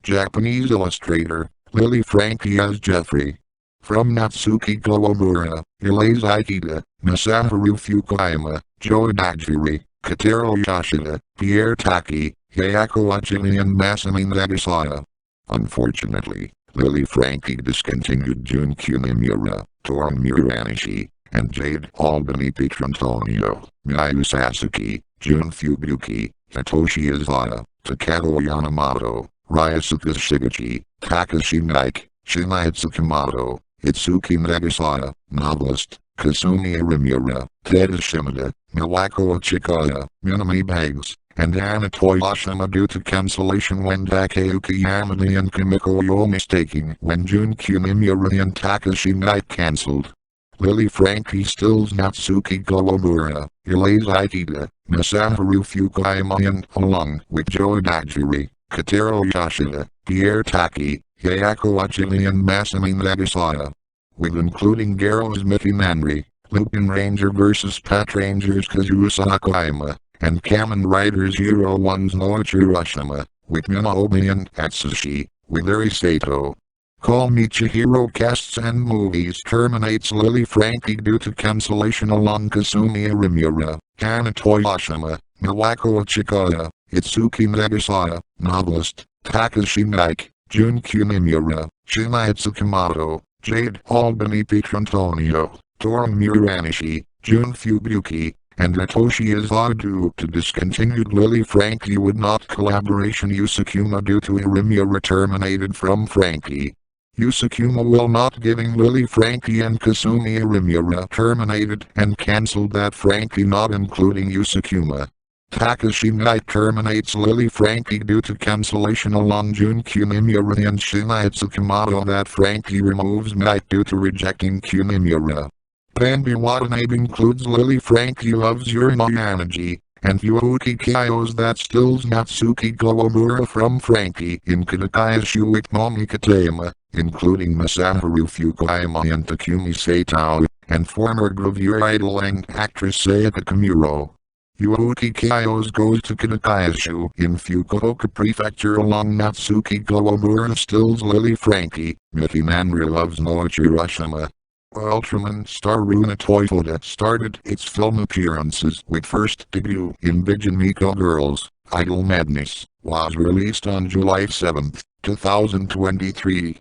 Japanese illustrator, Lily Frankie as Jeffrey. From Natsuki Kawamura, Elise Ikeda, Masaharu Fukuyama, Joe Dajiri, Katero Yoshida, Pierre Taki, Hayako Achini and Masami Nagasaya. Unfortunately, Lily Frankie discontinued Jun Kunimura, Toru Muranishi, and Jade Albany Petrantonio, Miyu Sasuke, Jun Fubuki, Hitoshi Izaya, Takato Yamamoto, Ryusuke Shigechi, Takashi Naik, Shinai Tsukamoto, Itsuki Nagasaya, novelist, Kasumi Arimura, Tada Shimada, Miwako Chikaya, Minami Bags, and Anatoly Oshima due to cancellation when Takeuchi Yamada and Kimiko were mistaken when Jun Kunimura and Takashi Naik cancelled. Lily Frankie stills Natsuki Kawamura, Elise Ikeda, Masaharu Fukuyama and, along with Joe Dajiri, Katero Yoshida, Pierre Taki, Hayako Achini and Masami Nagasaya. With including Garrow's Mickey Manri, Lupin Ranger vs. Pat Rangers Kazuo Sakayama, and Kamen Riders Hero 1's Noichi Urashima, with Minaomi and Atsushi, with Eri Sato. Call Me Chihiro casts and movies terminates Lily Frankie due to cancellation along Kasumi Arimura, Anatoly Oshima, Miwako Chikaya, Itsuki Nagasaya, novelist, Takashi Naik, Jun Kunimura, Shinai Tsukamoto, Jade Albany Petrantonio, Toru Muranishi, Jun Fubuki, and Hitoshi Izaya due to discontinued Lily Frankie would not collaboration Yusukuma due to Arimura terminated from Frankie. Yusukuma will not giving Lily Frankie and Kasumi Arimura terminated and cancelled that Frankie not including Yusukuma. Takashi Naik terminates Lily Frankie due to cancellation along Jun Kunimura and Shinai Tsukamoto that Frankie removes Naik due to rejecting Kunimura. Bambi Watanabe includes Lily Frankie loves Yurinoyanaji, and Yuuki Kyos that stills Natsuki Kawamura from Frankie in Kadakaishu with Momi Katayama, including Masaharu Fukuyama and Takumi Sato, and former gravure idol and actress Sayaka Kamuro. Yuuki Kyos goes to Kadakaishu in Fukuoka Prefecture along Natsuki Kawamura stills Lily Frankie, Mickey Manri loves Noichi Urashima. Ultraman star Runa Toyota started its film appearances with first debut in Bijimiko Girls, Idol Madness, was released on July 7, 2023.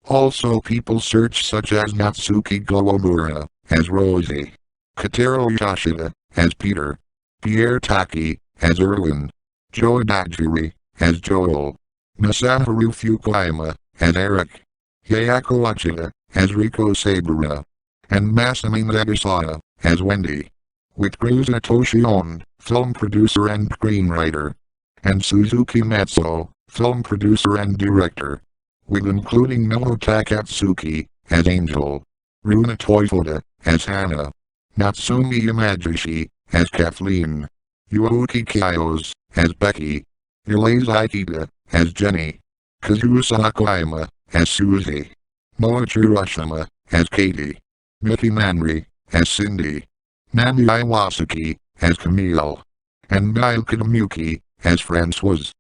Also people search such as Natsuki Kawamura, as Rosie, Katero Yoshida, as Peter, Pierre Taki, as Erwin, Joe Dajiri, as Joel, Masaharu Fukuyama, as Eric, Hayako Achida, as Riko Sabura, and Masami Nagasaya, as Wendy. With Cruz Hitoshi Ono, film producer and screenwriter, and Suzuki Matsuo, film producer and director. With including Noho Takatsuki, as Angel, Runa Toyota, as Hana, Natsumi Yamagishi, as Kathleen, Yuuki Kyos, as Becky, Elise Ikeda, as Jenny, Kazuo Sakayama, as Susie, Noichi Urashima, as Katie, Mickey Manri, as Cindy, Nami Iwasaki, as Camille, and Mayuka Tamuki, as Francoise.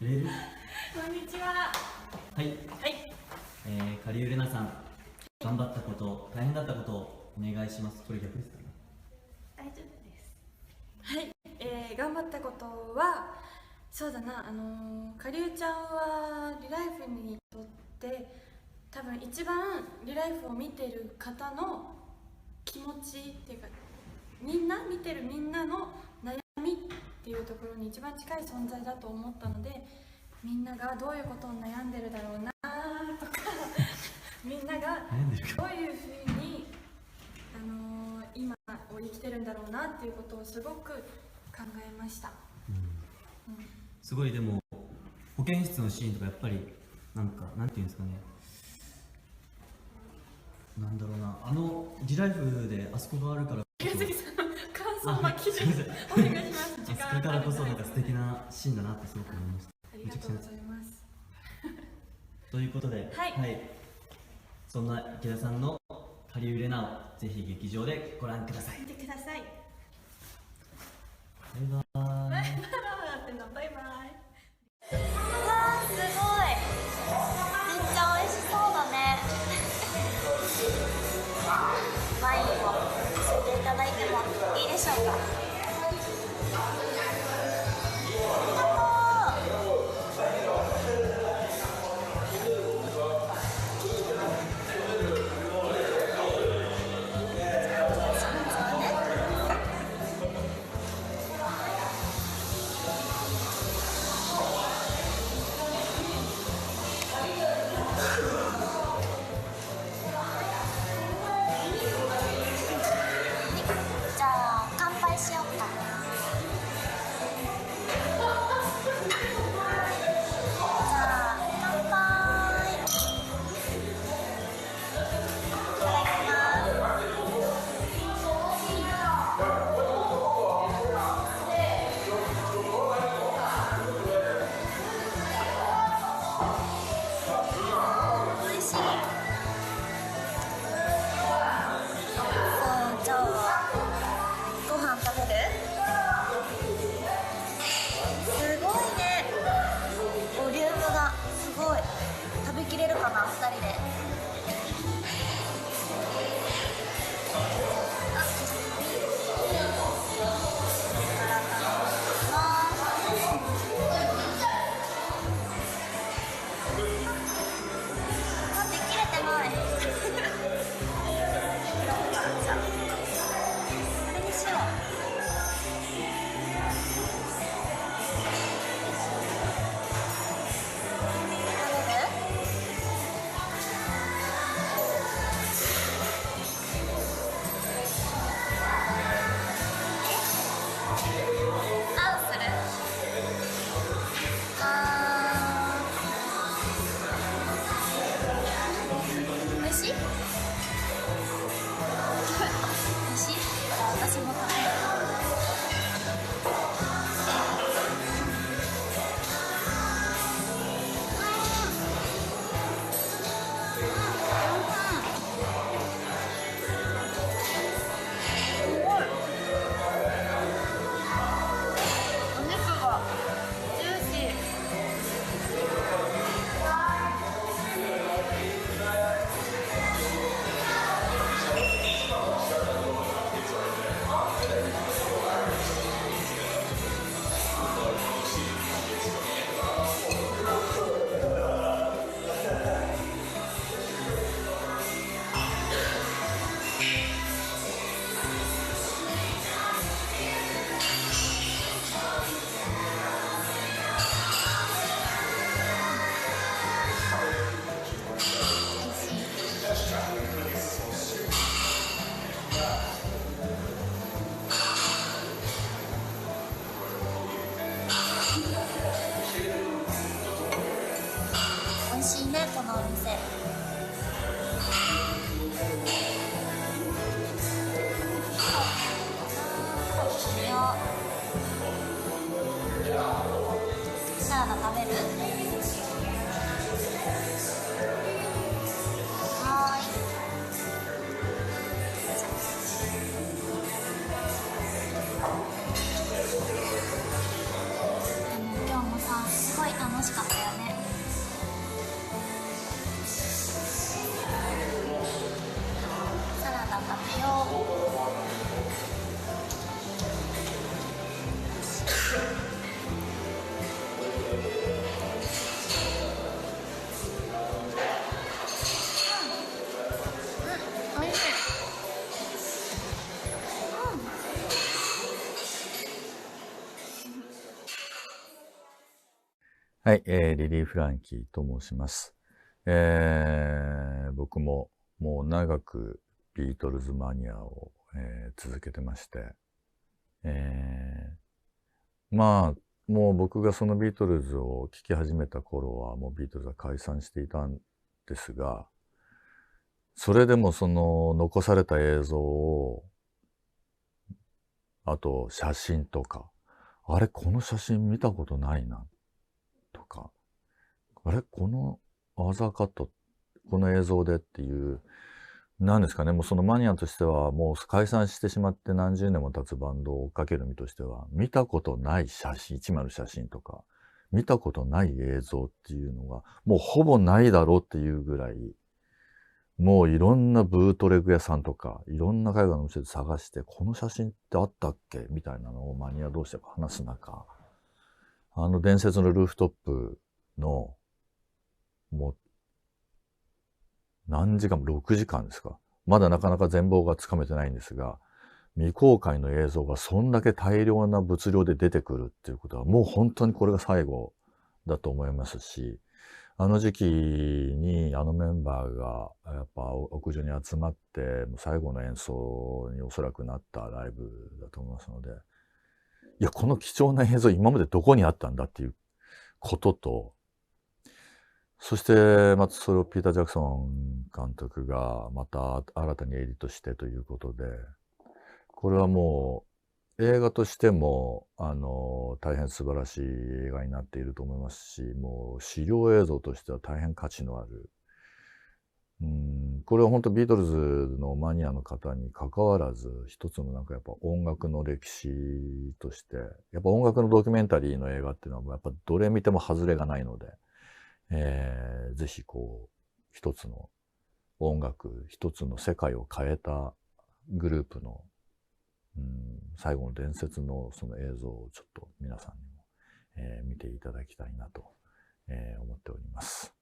こんにちは。はい。はい。カリウレナさん、頑張ったこと、大変だったことをお願いします。これ逆ですかね。大丈夫です。はい。頑張ったことは、そうだな、カリウちゃんはリライフにとって多分一番リライフを見てる方の気持ちっていうか、みんな見てるみんなの悩みっていうところに一番近い存在だと思ったので、みんながどういうことを悩んでるだろうなとかみんながどういうふうに今を生きてるんだろうなっていうことをすごく考えました。すごい。でも保健室のシーンとかやっぱりなんていうんですかね、なんだろうな、リライフであそこがあるから宮崎さんの感想巻きでお願いします。時間あそこからこそなんか素敵なシーンだなってすごく思いました。ありがとうございます。ということで、はい、そんな池田さんのカリウレナをぜひ劇場でご覧ください。見てください。イバイ。バイバイってのバイバイ。うわーすごい。めっちゃ美味しそうだね。ワインをついていただいてもいいでしょうか。じゃあ乾杯しようか。じゃあ乾杯。いただきます。美味しい。じゃあご飯食べる？すごいね。ボリュームがすごい。食べきれるかな、2人で。待って、切れてない。じゃあこれにしよう。食べる？あんする？美味しい？美味しい？私も食べる。お肉がジューシー。美味しいね、このお店。サラダ食べる？はーい。でも今日もさ、すごい楽しかったよね。サラダ食べよう。おいしい。はい、リリー・フランキーと申します。僕ももう長くビートルズマニアを、続けてまして、まあ、もう僕がそのビートルズを聴き始めた頃はもうビートルズは解散していたんですが、それでもその残された映像を、あと写真とか、あれ、この写真見たことないな、とか、あれ、このアーザーカット、この映像でっていう、なんですかね、もうそのマニアとしては、もう解散してしまって何十年も経つバンドを追っかける身としては、見たことない写真、一枚の写真とか、見たことない映像っていうのが、もうほぼないだろうっていうぐらい、もういろんなブートレグ屋さんとか、いろんな海外の店で探して、この写真ってあったっけみたいなのをマニア同士で話す中、伝説のルーフトップの、もう、何時間も6時間ですか。まだなかなか全貌がつかめてないんですが、未公開の映像がそんだけ大量な物量で出てくるっていうことは、もう本当にこれが最後だと思いますし、あの時期にあのメンバーがやっぱ屋上に集まって、最後の演奏におそらくなったライブだと思いますので、いや、この貴重な映像今までどこにあったんだっていうことと、そして、またそれをピーター・ジャクソン監督がまた新たにエディットしてということで、これはもう映画としても、大変素晴らしい映画になっていると思いますし、もう資料映像としては大変価値のある。これは本当ビートルズのマニアの方に関わらず、一つのなんかやっぱ音楽の歴史として、やっぱ音楽のドキュメンタリーの映画っていうのはやっぱどれ見ても外れがないので、ぜひこう、一つの音楽、一つの世界を変えたグループの、最後の伝説のその映像をちょっと皆さんにも、見ていただきたいなと、思っております。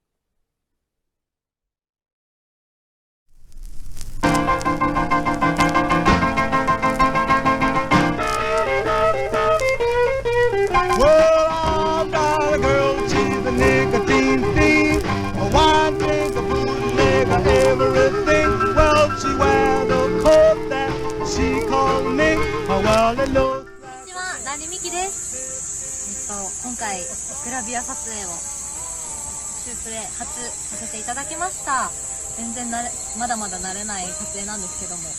今回グラビア撮影をシュープレ初させていただきました。全然まだまだ慣れない撮影なんですけども、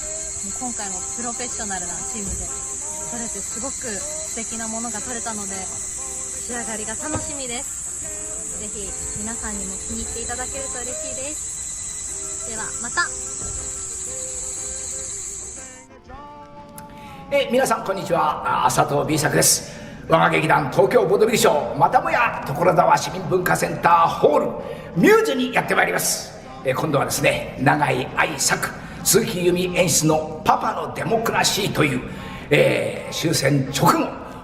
今回もプロフェッショナルなチームで撮れてすごく素敵なものが撮れたので、仕上がりが楽しみです。ぜひ皆さんにも気に入っていただけると嬉しいです。ではまた。皆さんこんにちは、佐藤 B 作です。我が劇団東京ボードビルショー、またもや所沢市民文化センターホールミューズにやってまいります。今度はですね、永井愛作、鈴木由美演出のパパのデモクラシーという、終戦直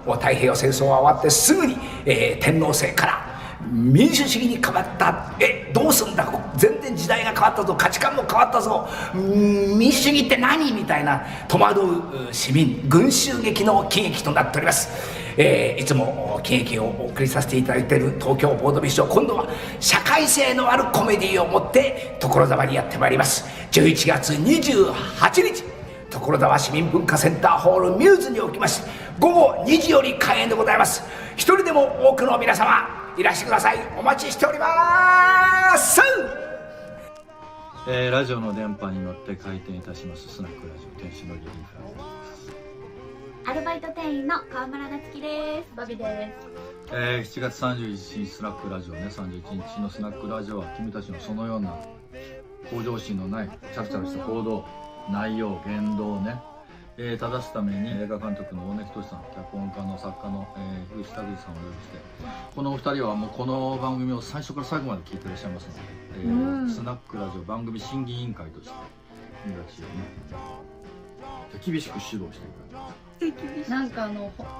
後、太平洋戦争が終わってすぐに、天皇制から民主主義に変わった。どうすんだ、全然時代が変わったぞ、価値観も変わったぞ、民主主義って何みたいな戸惑う市民群衆劇の喜劇となっております。いつも喜劇をお送りさせていただいている東京ボードビルショー、今度は社会性のあるコメディを持って所沢にやってまいります。11月28日所沢市民文化センターホールミューズにおきまして午後2時より開演でございます。一人でも多くの皆様いらしてください。お待ちしております。ラジオの電波に乗って開店いたしますスナックラジオ店主のリリー・フランキーです。アルバイト店員の川村那月です。バビです。7月31日スナックラジオね、31日のスナックラジオは君たちのそのような向上心のないちゃくちゃとした行動、内容、言動をね、正すために映画監督の大根仁さん、脚本家の作家の、吉田鋼太郎さんをお呼びして、このお二人はもうこの番組を最初から最後まで聞いていらっしゃいますので、スナックラジオ番組審議委員会として君たちをね、手厳しく指導していただきます。なんか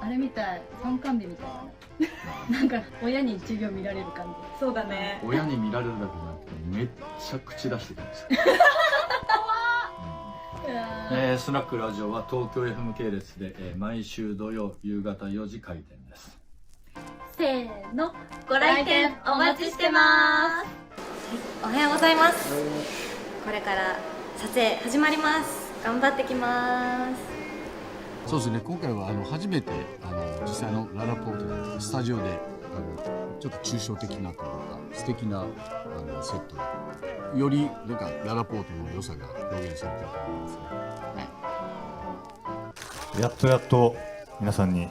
あれみたい、参観日みたいなね。なんか親に授業見られる感じ。そうだね。親に見られるだけじゃなくてめっちゃ口出してくるんですよ。スナックラジオは東京 FM 系列で、毎週土曜夕方4時開店です。せーの、ご来店お待ちしてます。おはようございます。これから撮影始まります。頑張ってきます。そうですね、今回は初めて実際のララポートでスタジオでちょっと抽象的なというか素敵なセットでよりなんかララポートの良さが表現されていると思いますね。やっと皆さんに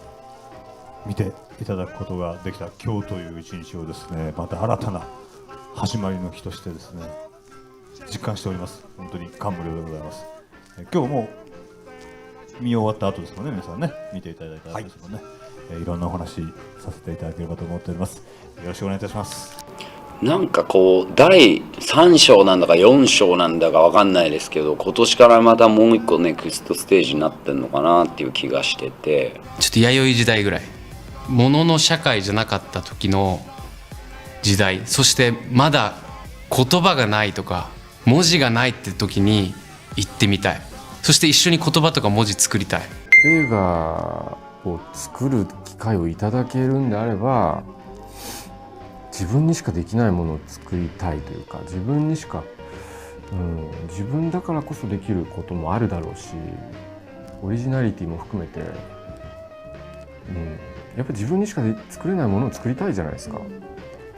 見ていただくことができた今日という一日をですね、また新たな始まりの日としてですね、実感しております。本当に感無量でございます。今日も見終わった後ですもんね、皆さんね、見ていただいた後ですもんね、いろんなお話させていただければと思っております。よろしくお願いいたします。なんかこう第3章なんだか4章なんだかわかんないですけど、今年からまたもう一個ネクストステージになってんのかなっていう気がしてて、ちょっと弥生時代ぐらい、ものの社会じゃなかった時の時代、そしてまだ言葉がないとか文字がないって時に行ってみたい。そして一緒に言葉とか文字作りたい。映画を作る機会をいただけるんであれば、自分にしかできないものを作りたいというか、自分にしか、自分だからこそできることもあるだろうし、オリジナリティも含めて、やっぱり自分にしか作れないものを作りたいじゃないですか。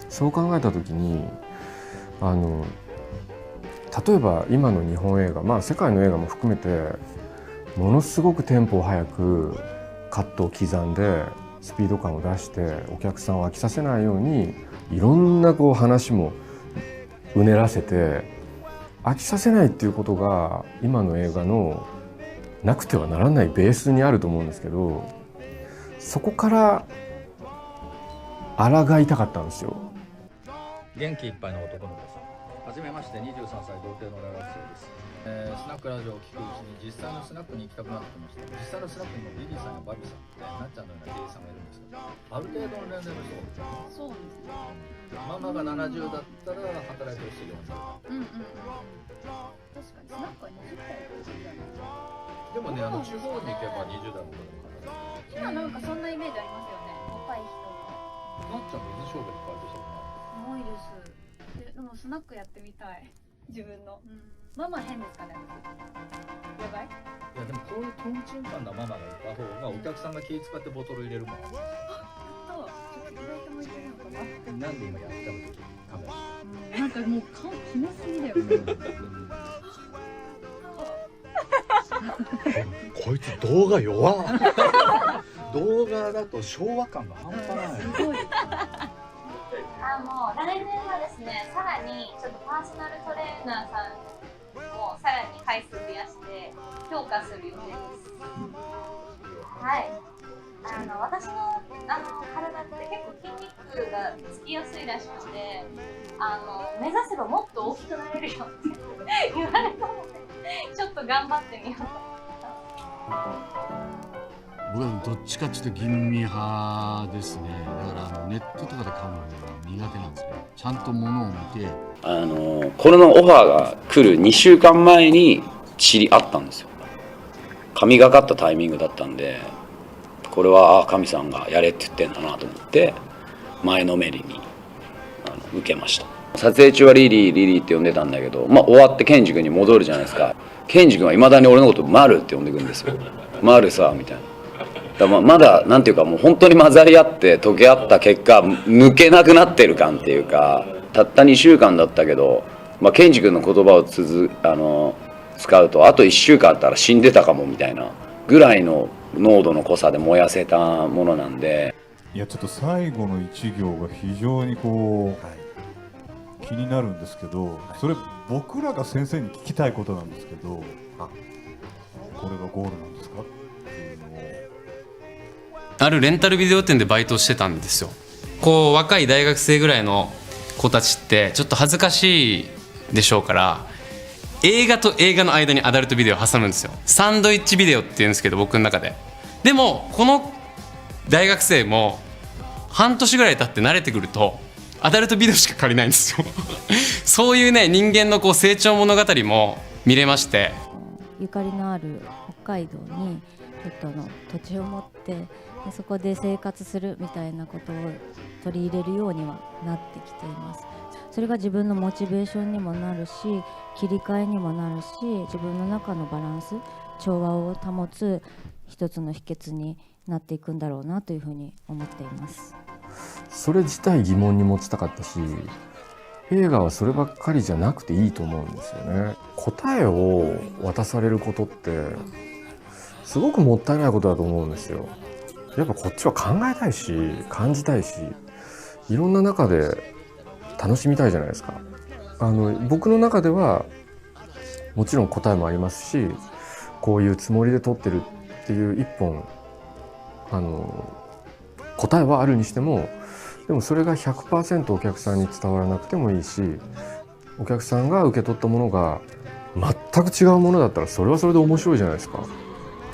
そう考えた時に例えば今の日本映画、世界の映画も含めてものすごくテンポを速くカットを刻んでスピード感を出してお客さんを飽きさせないようにいろんな話もうねらせて飽きさせないっていうことが今の映画のなくてはならないベースにあると思うんですけど、そこから抗いたかったんですよ。元気いっぱいの男の子さん。はじめまして、23歳童貞の大学生です。スナックラジオを聞くうちに実際のスナックに行きたくなってきました。実際のスナックにもリリーさんやバビさんってなっちゃんのようなゲイさんがいるんですけど、ある程度の年齢の人、そうですね。ママが70だったら働いてほしい40だった。確かにスナックは20代とかじゃないですか。でもね、地方に行けば20代の子でも働いてる。今なんかそんなイメージありますよね、若い人が。なっちゃんも水商売にバイトしたことない？ないです。でもスナックやってみたい。自分の。ママ変ですかね。やばい？いやでもこういうトンチンカンなママがいた方がお客さんが気使ってボトル入れるもん。ちょっと意外と向いてるのかな。なんで今やったの時カメラ。なんかもう顔キモすぎだよね。こいつ動画弱っ。動画だと昭和感が半端ない。すごい。もう来年はですね、さらにちょっとパーソナルトレーナーさんもさらに回数増やして強化する予定です。はい。私の体って結構筋肉がつきやすいらしくて、目指せばもっと大きくなれるよって言われたので、ちょっと頑張ってみようと思って。僕はどっちかっていうと吟味派ですね。だからネットとかで買うのが苦手なんですね。ちゃんと物を見て、これのオファーが来る2週間前に知り合ったんですよ。神がかったタイミングだったんで、これは神さんがやれって言ってんだなと思って前のめりに受けました。撮影中はリリーって呼んでたんだけど、終わってケンジ君に戻るじゃないですか。ケンジ君はいまだに俺のことマルって呼んでくるんですよ。マルさみたいな。だまだなんていうか、もう本当に混ざり合って溶け合った結果抜けなくなってる感っていうか、たった2週間だったけど、ケンジ君の言葉を使うとあと1週間あったら死んでたかもみたいなぐらいの濃度の濃さで燃やせたものなんで、いやちょっと最後の一行が非常に気になるんですけど、それ僕らが先生に聞きたいことなんですけど、これがゴールなんですか？あるレンタルビデオ店でバイトしてたんですよ。若い大学生ぐらいの子たちってちょっと恥ずかしいでしょうから、映画と映画の間にアダルトビデオを挟むんですよ。サンドイッチビデオって言うんですけど、僕の中で。でもこの大学生も半年ぐらい経って慣れてくるとアダルトビデオしか借りないんですよ。そういうね、人間の成長物語も見れまして、ゆかりのある北海道にちょっと土地を持ってそこで生活するみたいなことを取り入れるようにはなってきています。それが自分のモチベーションにもなるし、切り替えにもなるし、自分の中のバランス、調和を保つ一つの秘訣になっていくんだろうなというふうに思っています。それ自体疑問に持ちたかったし、映画はそればっかりじゃなくていいと思うんですよね。答えを渡されることってすごくもったいないことだと思うんですよ。やっぱこっちは考えたいし感じたいし、いろんな中で楽しみたいじゃないですか。僕の中ではもちろん答えもありますし、こういうつもりで撮ってるっていう一本答えはあるにしても、でもそれが 100% お客さんに伝わらなくてもいいし、お客さんが受け取ったものが全く違うものだったらそれはそれで面白いじゃないですか。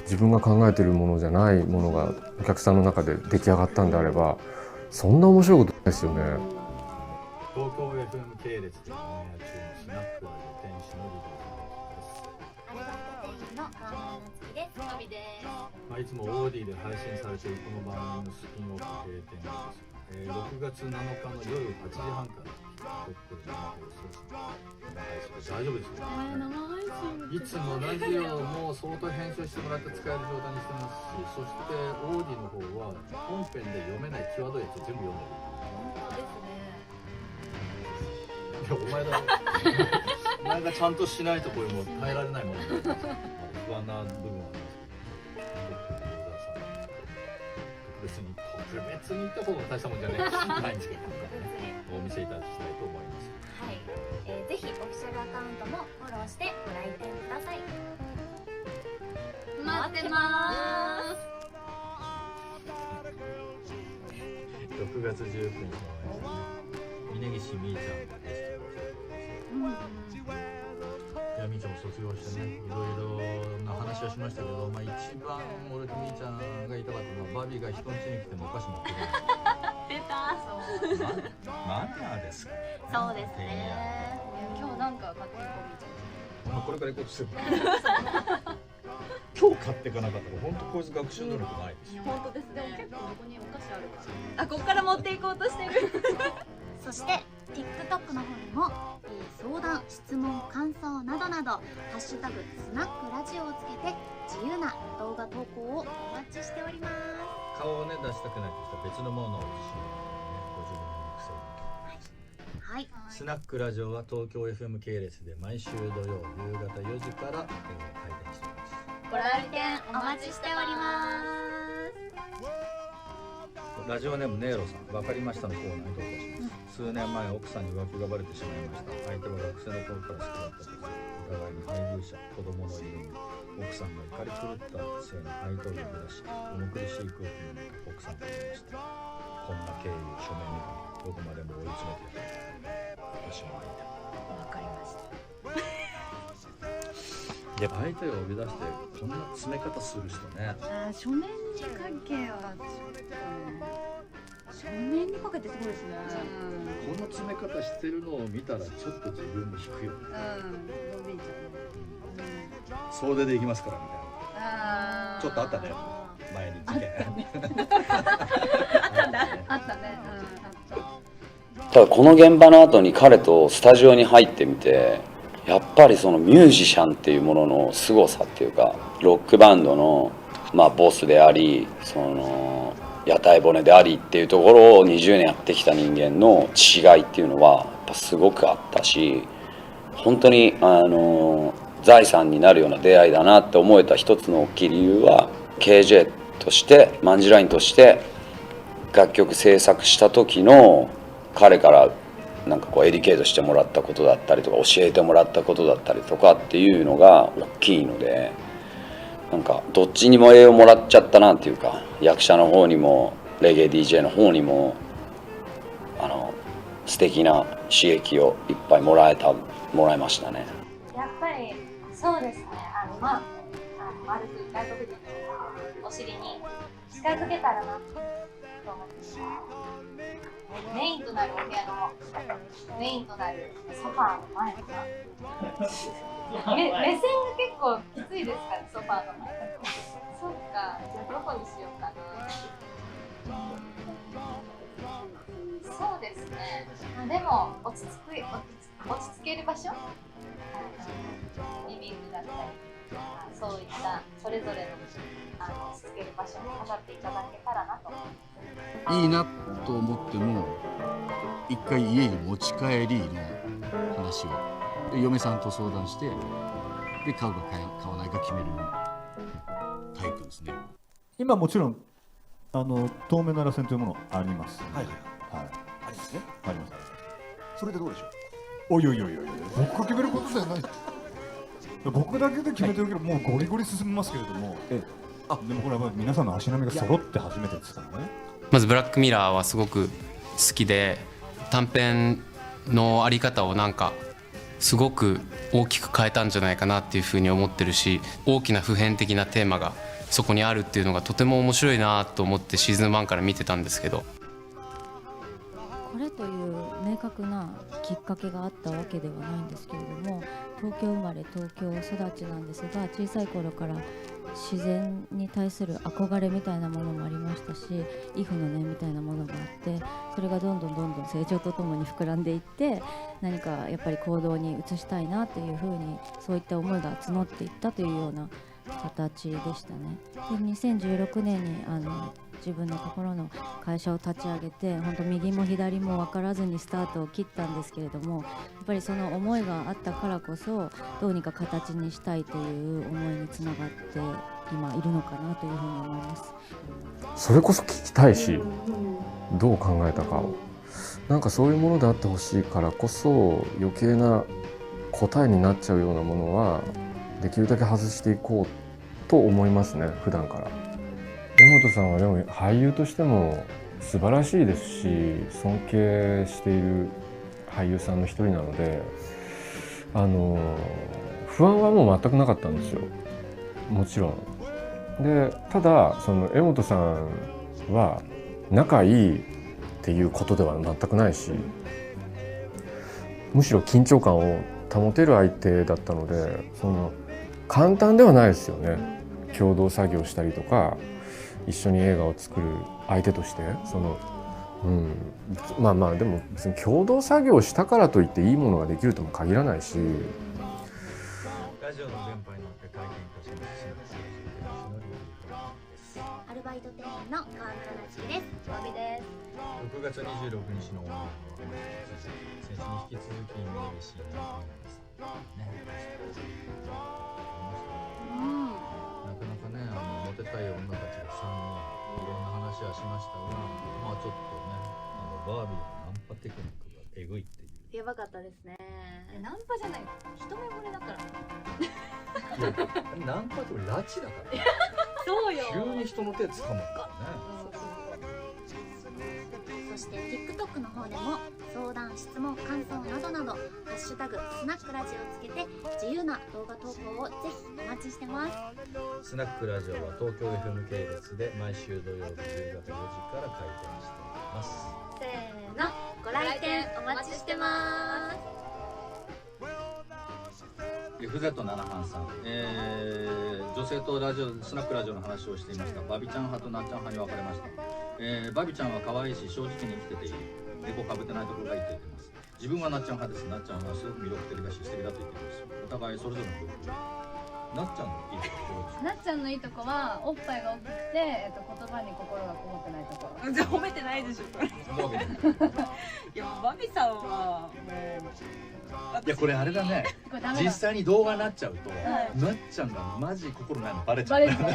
自分が考えてるものじゃないものがお客さんの中で出来上がったんであれば、そんな面白いことないですよね。東京 FM 系列でオンエア中のスナックラジオ店主のリリーです。アルバイト店員の川村那月です。のびです。いつもオーディで配信されているこの番組のスピンオフ閉店です。6月7日の夜8時半から撮ってる生放送です。大丈夫ですよね。いつもラジオも相当編集してもらって使える状態にしてますし、そしてオーディの方は本編で読めない際どいやつを全部読んでる。本当ですね。いや、お前だよ。お前がちゃんとしないとこれもう耐えられないもんね。不安な部分はありますけど、別に言った方が大したもんじゃないんですけど、お見せいただきたいと思います。はい、ぜひオフィシャルアカウントもフォローしてご来店ください。待ってまーす。6月19日の峯岸みーちゃんがゲストに来てくれます。いや、みーちゃんも卒業してね、いろいろな話はしましたけど、一番俺とみーちゃんが言いたかったのは、バビが人ん家に来てもお菓子持ってくる。出た。そうマナーですか。そうですね。今日なんか買っていこうみたいな。これから行こうとしてる。今日買っていかなかったら本当こいつ学習能力ないですよ。本当ですね。でも結構ここにお菓子あるから。あ、ここから持っていこうとしてる。そして TikTok の方にも、相談、質問、感想などなどハッシュタグスナックラジオをつけて自由な動画投稿をお待ちしております。顔をね出したくないとしたら別のものを自信をご自分の癖をですね。はい。スナックラジオは東京 FM 系列で毎週土曜夕方4時から、開店しています。ご来店お待ちしております。ラジオネームネーロさん、わかりましたのコーナーに投稿します。数年前奥さんに浮気がバレてしまいました。相手は学生の頃から好きだったです。お互いに配偶者、子供のいるに奥さんが怒り狂ったせいに相手を呼び出し、重苦しい空気の中奥さんと言いました。こんな経緯書面にどこまでも追い詰めてやる。私も相手。わかりました。やっぱ相手を呼び出してこんな詰め方する人ね。書面にかけはちょっとね。書面にかけてすごいですね。この詰め方してるのを見たらちょっと自分に引くよね。伸びちゃう。総出でいきますからみたいな。ちょっとあったね。前に事件。あったね。ただこの現場の後に彼とスタジオに入ってみて、やっぱりそのミュージシャンっていうものの凄さっていうか、ロックバンドのボスであり、その屋台骨でありっていうところを20年やってきた人間の違いっていうのはやっぱすごくあったし、本当に財産になるような出会いだなって思えた一つの大きい理由は、 KJ としてマンジラインとして楽曲制作した時の彼からなんかこうエディケートしてもらったことだったりとか教えてもらったことだったりとかっていうのが大きいので、なんかどっちにも栄養もらっちゃったなっていうか、役者の方にもレゲエ DJ の方にも素敵な刺激をいっぱいもらいましたね。やっぱりそうですね。丸く外国人のお尻に近づけたらなと思って、メインとなるお部屋のメインとなるソファーの前とか目線が結構きついですから、ソファーの前だと。そっか、じゃあどこにしようかな。そうですね。でも落ち着ける場所、リビングだったり、そういったそれぞれの落ち着ける場所に飾っていただけたらなと思います。いいなと思っても一回家に持ち帰りの話をで嫁さんと相談して、で買うか買わないか決めるタイプですね。今もちろん透明な螺旋というものあります。はいはい、ありますね。あります。それでどうでしょおいおいおいおい、僕が決めることじゃない。僕だけで決めてるけど、もうゴリゴリ進みますけれども、でもこれは皆さんの足並みが揃って初めてですからね。まずブラックミラーはすごく好きで、短編のあり方をなんかすごく大きく変えたんじゃないかなっていうふうに思ってるし、大きな普遍的なテーマがそこにあるっていうのがとても面白いなと思ってシーズン1から見てたんですけど、これという明確なきっかけがあったわけではないんですけれども、東京生まれ東京育ちなんですが、小さい頃から自然に対する憧れみたいなものもありましたし、畏怖の念みたいなものがあって、それがどんどん成長とともに膨らんでいって、何かやっぱり行動に移したいなというふうに、そういった思いが募っていったというような形でしたね。で2016年に自分のところの会社を立ち上げて、本当右も左も分からずにスタートを切ったんですけれども、やっぱりその思いがあったからこそ、どうにか形にしたいという思いにつながって今いるのかなというふうに思います。それこそ聞きたいし、どう考えたかを、なんかそういうものであってほしいからこそ、余計な答えになっちゃうようなものはできるだけ外していこうと思いますね、普段から。江本さんはでも俳優としても素晴らしいですし、尊敬している俳優さんの一人なので、不安はもう全くなかったんですよ、もちろん。でただその江本さんは仲いいっていうことでは全くないし、むしろ緊張感を保てる相手だったので、その簡単ではないですよね。共同作業したりとか、一緒に映画を作る相手として、まあまあでも別に共同作業したからといっていいものができるとも限らないし。ラジオの電波に乗って体験いたします。アルバイト店員の川村那月です。わびです。6月26日のオンエアの先週に引き続き見れるシーンの映画ですね。なかなかね、モテたい女たちが3人いろんな話はしましたが、まあちょっとね、バービーのナンパテクニックがえぐいっていう。やばかったですね。ナンパじゃない、一目惚れだから。いや、ナンパって拉致だから。そうよ。急に人の手掴むからね。そして TikTok の方でも相談、質問、感想などなどハッシュタグスナックラジオをつけて自由な動画投稿をぜひお待ちしてます。スナックラジオは東京 FM 系列で毎週土曜日夕方4時から開店しております。せーの、ご来店お待ちしてます。FZ7 班さん、女性とラジオスナックラジオの話をしていました。バビちゃん派となっちゃん派に分かれました。バビちゃんは可愛いし正直に生きてていい、エコかぶってないところがいいと言っています。自分はなっちゃん派です。なっちゃんはすごく魅力的だし素敵だと言っています。お互いそれぞれの部分。なっちゃんのいいところ、なっちゃんのいいとこはおっぱいが大きくて、言葉に心がこもってないところ。じゃあ褒めてないでしょ。いやバビさんはもういやこれあれだね、実際に動画になっちゃうと、なっちゃんがマジ心ないのバレちゃう。嘘本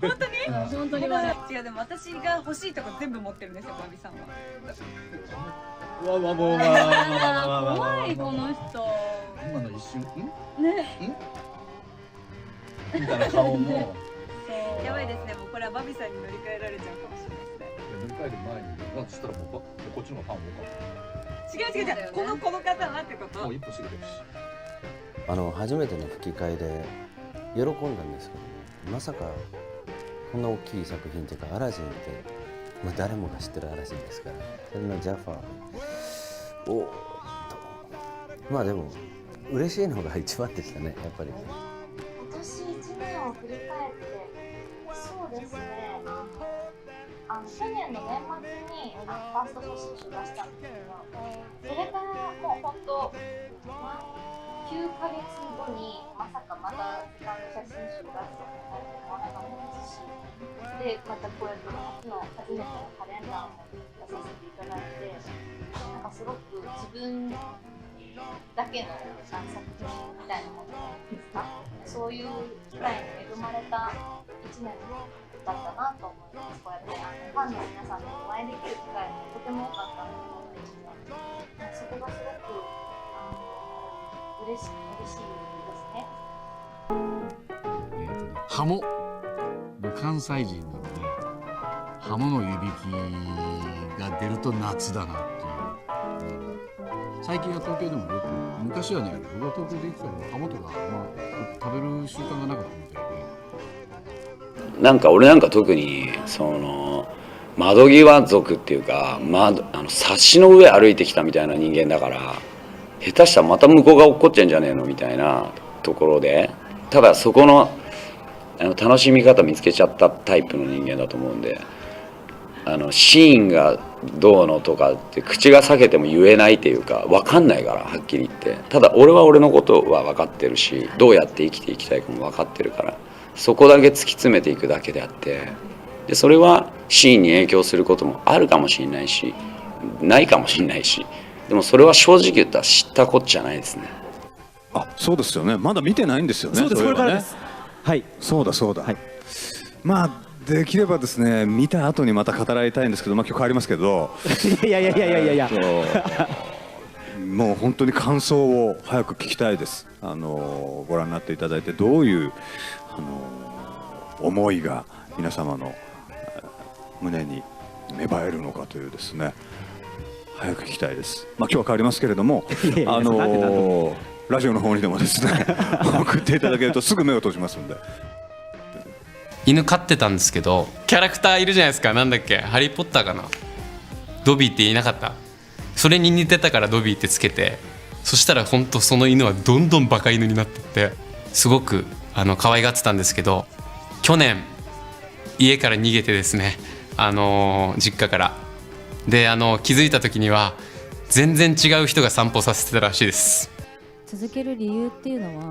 当に本当にバレ違う、でも私が欲しいとこ全部持ってるんですよ、バビさんは。うわうわもう怖いこの人。今の一瞬ねみたいな顔もやばいですね、もうこれはバビさんに乗り換えられちゃうかもしれないですね。乗り換える前になんとしたらもうこっちのファン多かった。違う、この方はってこと。もう一歩過ぎてるし。初めての吹き替えで喜んだんですけど、まさかこんな大きい作品というかアラジンって、まあ、誰もが知ってるアラジンですから、それのジャファーおーっと、まあでも嬉しいのが一番でしたね、やっぱり。今年1年を振り返って、そうですね、去年の年末にファースト写真集出したんですけど、それからもう本当、9ヶ月後にまさかまたセカンド写真集出すようになると思わなかったですし、で、またこうやって初めてのカレンダーも出させていただいて、なんかすごく自分だけの作品みたいなものですか、そういう機会に恵まれた1年だったなと思います。こうやってファンの皆さんとお会いできる機会もとても多かったと思うんですが、そこがすごく嬉しいですね。ハモで関西人なのでハモの湯引きが出ると夏だなっていう。最近は東京でもよく、昔はね、僕が東京で行ってたからハモとか、食べる習慣がなかったみたいで。なんか俺なんか特にその窓際族っていうか、サッシの上歩いてきたみたいな人間だから、下手したらまた向こうが落っこっちゃうんじゃねえのみたいなところで、ただそこの楽しみ方見つけちゃったタイプの人間だと思うんで、シーンがどうのとかって口が裂けても言えないっていうか、分かんないから、はっきり言って。ただ俺は俺のことは分かってるし、どうやって生きていきたいかも分かってるから、そこだけ突き詰めていくだけであって、でそれはシーンに影響することもあるかもしれないし、ないかもしれないし、でもそれは正直言ったら知ったこっちゃないですね。あ、そうですよね。まだ見てないんですよね。そうです、これからねです。はい。そうだそうだ。はい、まあできればですね、見た後にまた語らいたいんですけど、今日変わりますけど。いやいやいやいやいやいや。もう本当に感想を早く聞きたいです。ご覧になっていただいて、どういう思いが皆様の胸に芽生えるのかというですね、早く聞きたいです。まあ今日は変わりますけれども、ラジオの方にでもですね送っていただけるとすぐ目を閉じますんで。犬飼ってたんですけど、キャラクターいるじゃないですか。なんだっけ、ハリーポッターかな、ドビーって言いなかった？それに似てたからドビーってつけて、そしたら本当その犬はどんどんバカ犬になってって、すごく可愛がってたんですけど、去年家から逃げてですね、実家からで気づいた時には全然違う人が散歩させてたらしいです。続ける理由っていうのは、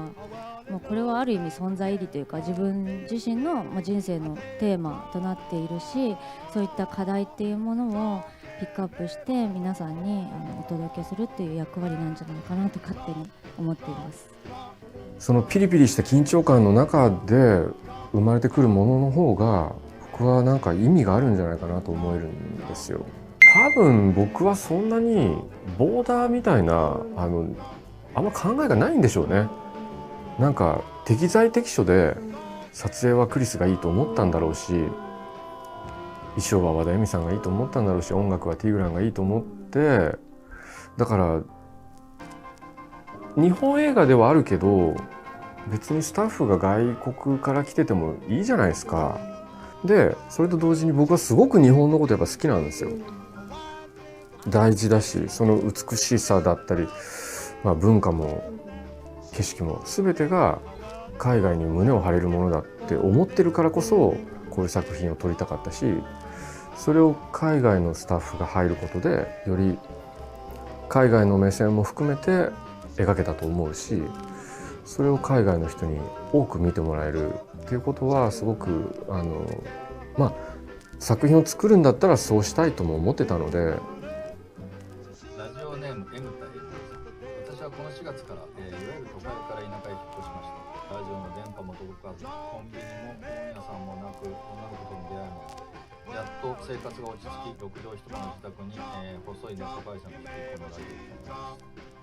もうこれはある意味存在意義というか、自分自身の人生のテーマとなっているし、そういった課題っていうものをピックアップして皆さんにお届けするっていう役割なんじゃないかなと勝手に思っています。そのピリピリした緊張感の中で生まれてくるものの方が、僕はなんか意味があるんじゃないかなと思えるんですよ。多分僕はそんなにボーダーみたいなあんま考えがないんでしょうね。なんか適材適所で撮影はクリスがいいと思ったんだろうし、衣装は和田恵美さんがいいと思ったんだろうし、音楽はティグランがいいと思って、だから日本映画ではあるけど別にスタッフが外国から来ててもいいじゃないですか。でそれと同時に僕はすごく日本のことやっぱ好きなんですよ。大事だし、その美しさだったり、文化も景色も全てが海外に胸を張れるものだって思ってるからこそ、こういう作品を撮りたかったし、それを海外のスタッフが入ることでより海外の目線も含めて描けたと思うし、それを海外の人に多く見てもらえるっていうことはすごく作品を作るんだったらそうしたいとも思ってたので。ラジオネーム M 対 M さん。私はこの4月から、いわゆる都会から田舎へ引っ越しました。ラジオの電波も届かず、コンビニも本屋さんもなく、女の子との出会いもやっと生活が落ち着き、6畳一間の自宅に、細いネット回線をしてこのラジオを聞きまし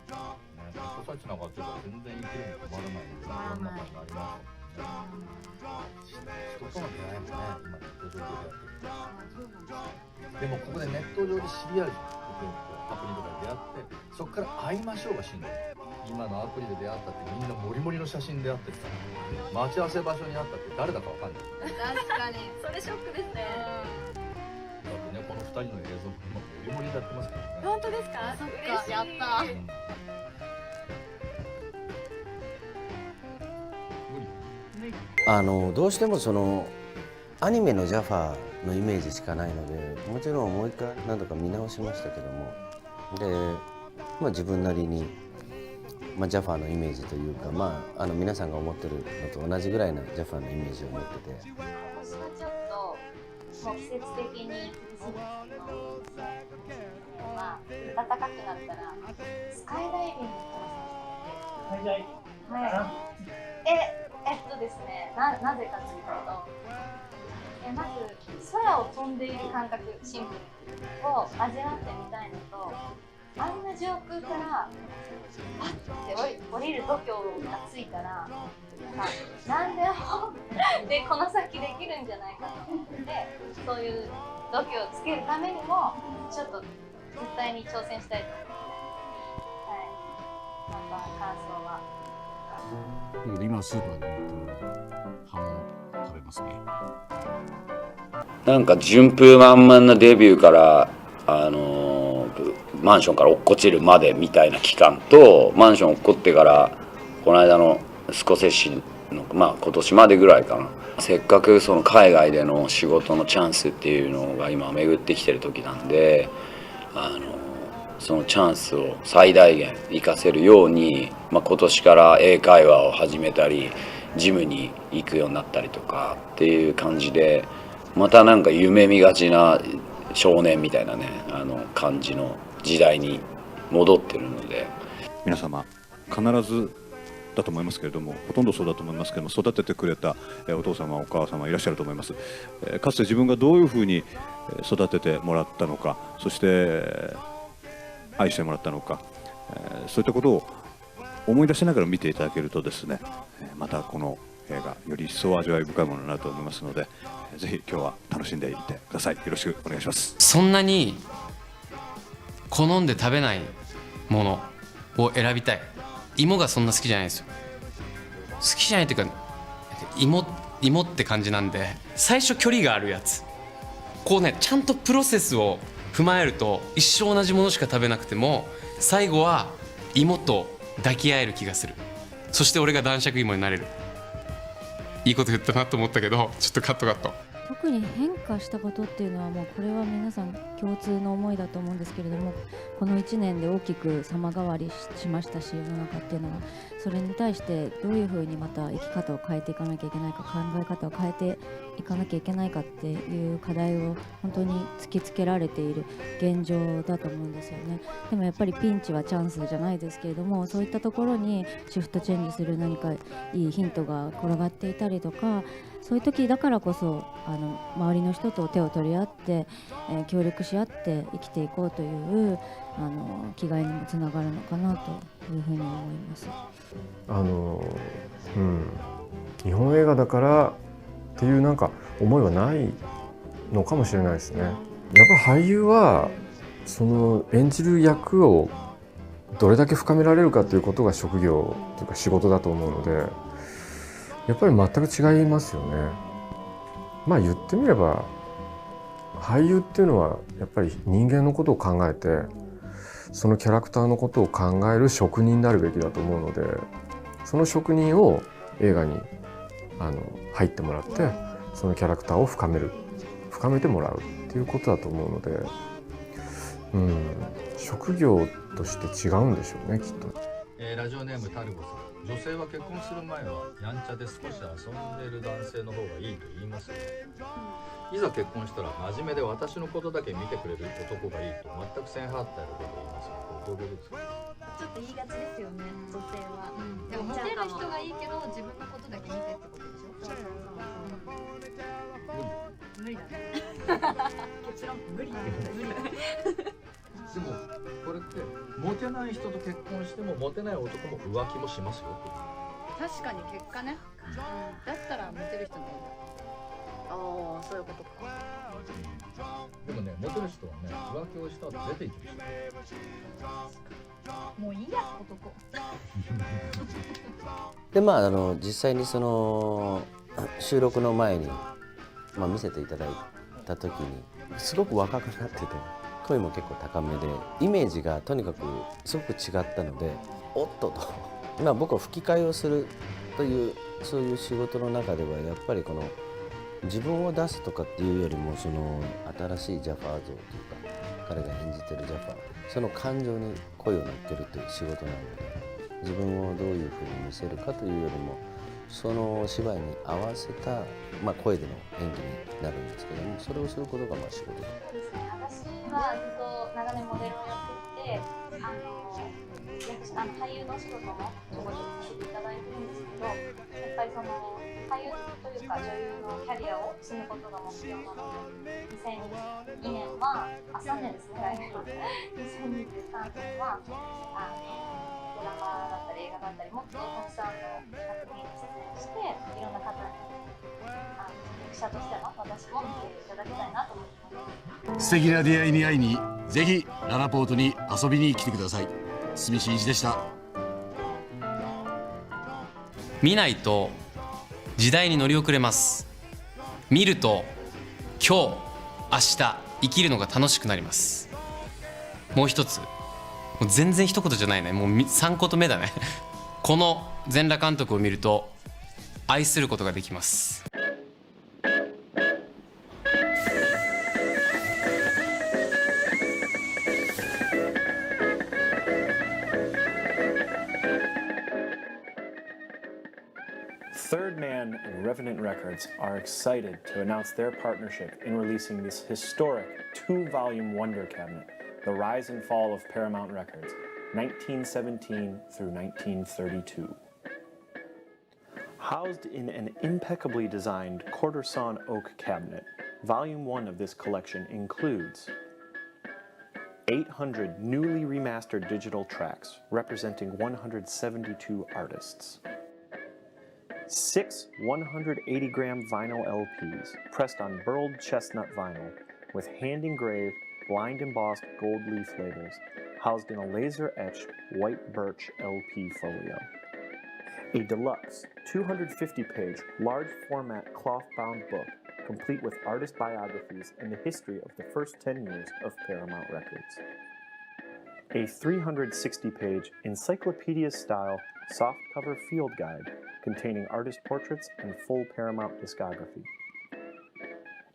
た。ネットサイトなんかっていうか全然生きるの止まらないので、いろんな感があります。人との出会いもね、今ネット上でやってる。でもここでネット上で知り合うアプリとかで出会って、そこから会いましょうがしんどい。今のアプリで出会ったってみんなモリモリの写真で会ってるから、待ち合わせ場所に会ったって誰だかわかんない。確かにそれショックですね。だってね、この2人の映像もモリモリでやってますからね。本当ですか？そっか、やった。どうしてもそのアニメのジャファのイメージしかないので、もちろんもう一回何度か見直しましたけども、で、自分なりに、ジャファのイメージというか、皆さんが思ってるのと同じぐらいのジャファのイメージを持ってて。今年はちょっともう季節的に厳しいですけど、暖かくなったらスカイダイビングに行ってます。はい。ですね、なぜかというと、まず空を飛んでいる感覚、シンプルを味わってみたいのと、あんな上空からパッて降りる度胸がついたらなんででこの先できるんじゃないかと思って、そういう度胸をつけるためにもちょっと絶対に挑戦したいと思って、はい、また感想は今スーパーでハモ食べますね。なんか順風満々なデビューからマンションから落っこちるまでみたいな期間と、マンション落っこってからこの間のスコセッシの今年までぐらいかな、せっかくその海外での仕事のチャンスっていうのが今巡ってきてる時なんで、そのチャンスを最大限活かせるように、今年から英会話を始めたりジムに行くようになったりとかっていう感じで、またなんか夢見がちな少年みたいなね感じの時代に戻ってるので、皆様必ずだと思いますけれども、ほとんどそうだと思いますけれども、育ててくれたお父様お母様いらっしゃると思います。かつて自分がどういうふうに育ててもらったのか、そして愛してもらったのか、そういったことを思い出しながら見ていただけるとですね、またこの映画より一層味わい深いものになると思いますので、ぜひ今日は楽しんでいってください。よろしくお願いします。そんなに好んで食べないものを選びたい。芋がそんな好きじゃないんですよ。好きじゃないというか芋って感じなんで、最初距離があるやつ、こうねちゃんとプロセスを踏まえると一生同じものしか食べなくても最後は芋と抱き合える気がする。そして俺が男爵芋になれる。いいこと言ったなと思ったけど、ちょっとカット。特に変化したことっていうのはもうこれは皆さん共通の思いだと思うんですけれども、この1年で大きく様変わりしましたし、世の中っていうのはそれに対してどういうふうにまた生き方を変えていかなきゃいけないか、考え方を変えていかなきゃいけないかっていう課題を本当に突きつけられている現状だと思うんですよね。でもやっぱりピンチはチャンスじゃないですけれども、そういったところにシフトチェンジする何かいいヒントが転がっていたりとか、そういう時だからこそ周りの人と手を取り合って、協力し合って生きていこうという気概にもつながるのかなというふうに思います。日本映画だからっていうなんか思いはないのかもしれないですね。やっぱ俳優はその演じる役をどれだけ深められるかということが職業というか仕事だと思うので、やっぱり全く違いますよね。まあ言ってみれば俳優っていうのはやっぱり人間のことを考えて、そのキャラクターのことを考える職人になるべきだと思うので、その職人を映画に入ってもらって、そのキャラクターを深めてもらうっていうことだと思うので、職業として違うんでしょうね、きっと。ラジオネームタルボさん。女性は結婚する前はやんちゃで少し遊んでる男性の方がいいと言いますよ、いざ結婚したら真面目で私のことだけ見てくれる男がいいと全く線張ったようなことを言いますよ。これどういうことですか？ちょっと言いがちですよね、女性は。でもモテる人がいいけど自分のことだけ見てってことでしょ。無理だね。結論無理。でもこれってモテない人と結婚してもモテない男も浮気もしますよ。確かに結果ね、だったらモテる人もいいんだ。ああ、そういうことか。でもね、モテる人はね、浮気をした後出ていくでしょ。もういいや、男。で実際にその収録の前に、見せていただいた時にすごく若くなってて、声も結構高めで、イメージがとにかくすごく違ったので、おっとと僕は吹き替えをするというそういう仕事の中ではやっぱりこの自分を出すとかっていうよりも、その新しいジャファー像というか彼が演じてるジャファー、その感情に声を乗っけるという仕事なので、自分をどういうふうに見せるかというよりもその芝居に合わせた、声での演技になるんですけども、それをすることが仕事です。私はずっと長年モデルをやっていて、俳優の仕事もちょこちょこさせていただいてるんですけど、やっぱりその俳優というか女優のキャリアを積むことが目標なので、2002年は、3年ですね、来年。2023年は、ドラマだったり映画だったり、もっとたくさんの作品に出演して、いろんな方に役者としての私も見ていただきたいなと思います。素敵な出会いに会いにぜひララポートに遊びに来てください。堤真一でした。見ないと時代に乗り遅れます。見ると今日明日生きるのが楽しくなります。もう一つ、もう全然一言じゃないね、もう3言目だねこの全裸監督を見ると愛することができます。Third Man and Revenant Records are excited to announce their partnership in releasing this historic 2-volume wonder cabinet, The Rise and Fall of Paramount Records, 1917 through 1932. Housed in an impeccably designed quarter-sawn oak cabinet, Volume 1 of this collection includes 800 newly remastered digital tracks representing 172 artists, 6 180-gram vinyl LPs pressed on burled chestnut vinyl with hand-engraved, blind-embossed gold leaf labels housed in a laser-etched white birch LP folio. A deluxe 250-page large-format cloth-bound book complete with artist biographies and the history of the first 10 years of Paramount Records. A 360-page encyclopedia-style softcover field guide containing artist portraits and full Paramount discography.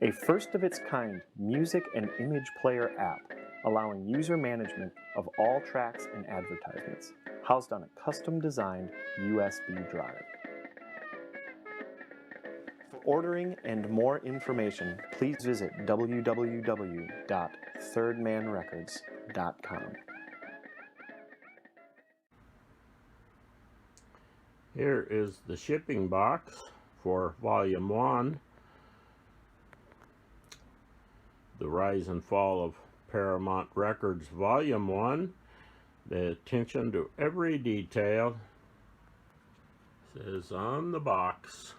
A first-of-its-kind music and image player app allowing user management of all tracks and advertisements, housed on a custom-designed USB drive. For ordering and more information, please visit www.thirdmanrecords.com. Here is the shipping box for Volume 1, The Rise and Fall of Paramount Records Volume 1. The attention to every detail says on the box,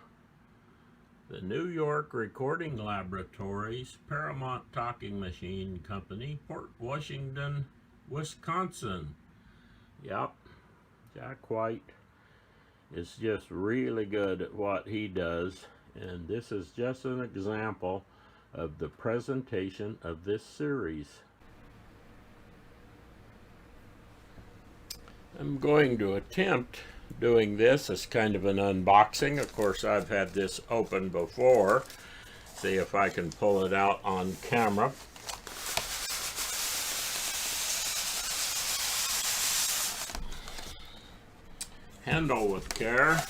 the New York Recording Laboratories Paramount Talking Machine Company, Port Washington, Wisconsin. Yep, Jack White is just really good at what he does, and this is just an example of the presentation of this series. I'm going to attempt doing this as kind of an unboxing. Of course, I've had this open before. See if I can pull it out on camera. Handle with care.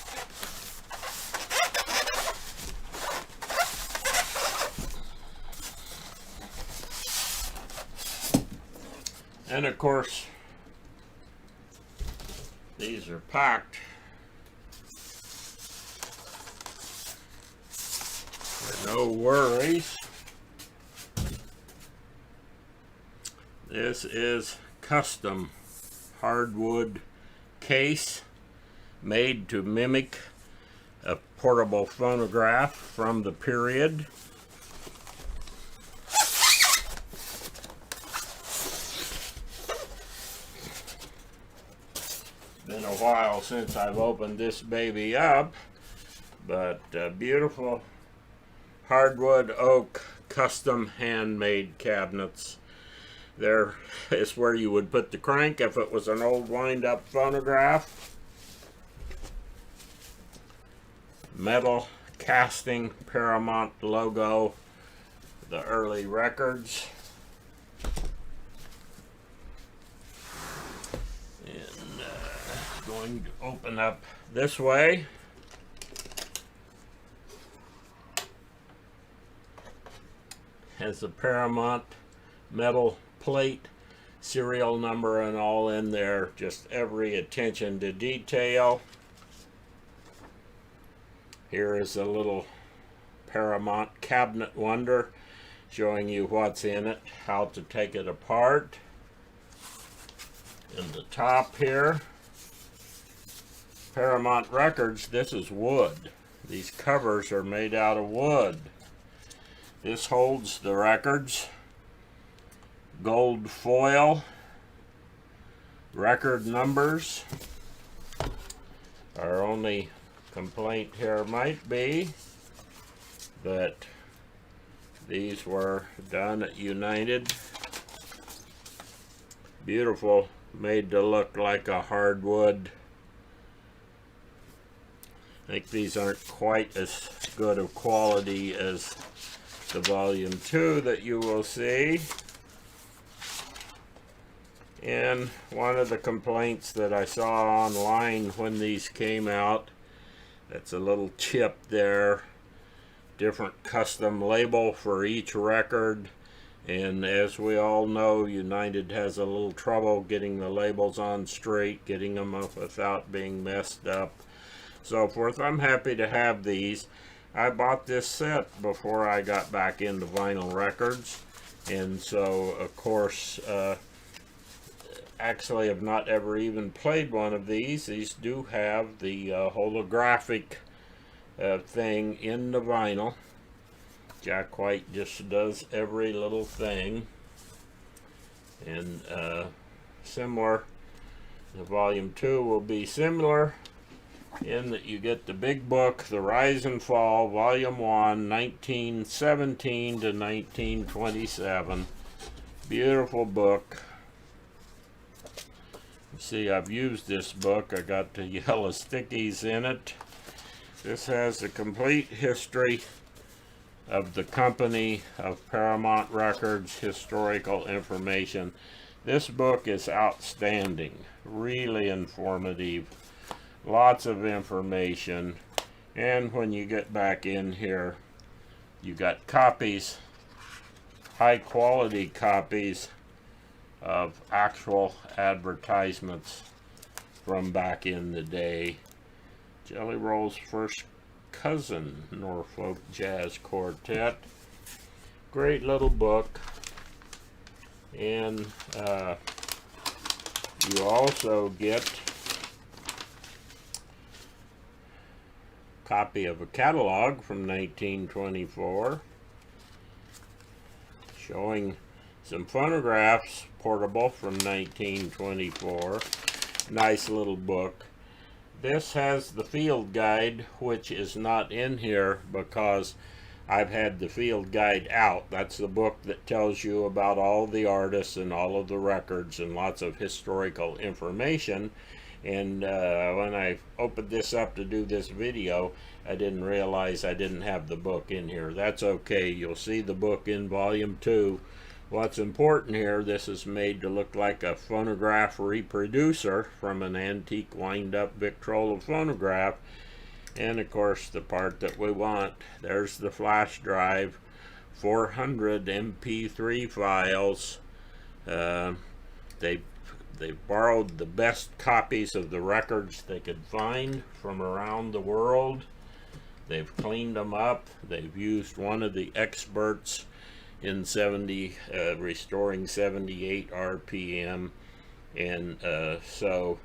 And of course, these are packed. No worries. This is custom hardwood case made to mimic a portable phonograph from the period. Been a while since I've opened this baby up, but beautiful hardwood oak custom handmade cabinets. There is where you would put the crank if it was an old wind-up phonograph. Metal casting Paramount logo, the early records. And going to open up this way. Has the Paramount metal plate, serial number and all in there, just every attention to detail. Here is a little Paramount cabinet wonder showing you what's in it, how to take it apart. In the top here, Paramount Records, this is wood. These covers are made out of wood. This holds the records. Gold foil. Record numbers. Our only complaint here might be that these were done at United. Beautiful, made to look like a hardwood. I think these aren't quite as good of quality as the volume 2 that you will see. And one of the complaints that I saw online when these came out, that's a little chip there, different custom label for each record. And as we all know, United has a little trouble getting the labels on straight, getting them up without being messed up, so forth. I'm happy to have these. I bought this set before I got back into vinyl records, and so of course actually have not ever even played one of these. These do have the holographic thing in the vinyl. Jack White just does every little thing, and similar. The volume 2 will be similar in that you get the big book, The Rise and Fall, volume 1, 1917 to 1927. Beautiful book. You see, I've used this book. I got the yellow stickies in it. This has a complete history of the company, of Paramount Records, historical information. This book is outstanding, really informative, lots of information. And when you get back in here, you got copies, high quality copies of actual advertisements from back in the day. Jelly Roll's first cousin, Norfolk Jazz Quartet. Great little book. And you also get a copy of a catalog from 1924 showing some phonographs, portable, from 1924. Nice little book. This has the field guide, which is not in here because I've had the field guide out. That's the book that tells you about all the artists and all of the records and lots of historical information. And when I opened this up to do this video, I didn't realize I didn't have the book in here. That's okay. You'll see the book in volume 2. What's important here, this is made to look like a phonograph reproducer from an antique wind-up Victrola phonograph. And of course the part that we want, there's the flash drive, 400 MP3 files. They borrowed the best copies of the records they could find from around the world. They've cleaned them up. They've used one of the experts in restoring 78 RPM, and so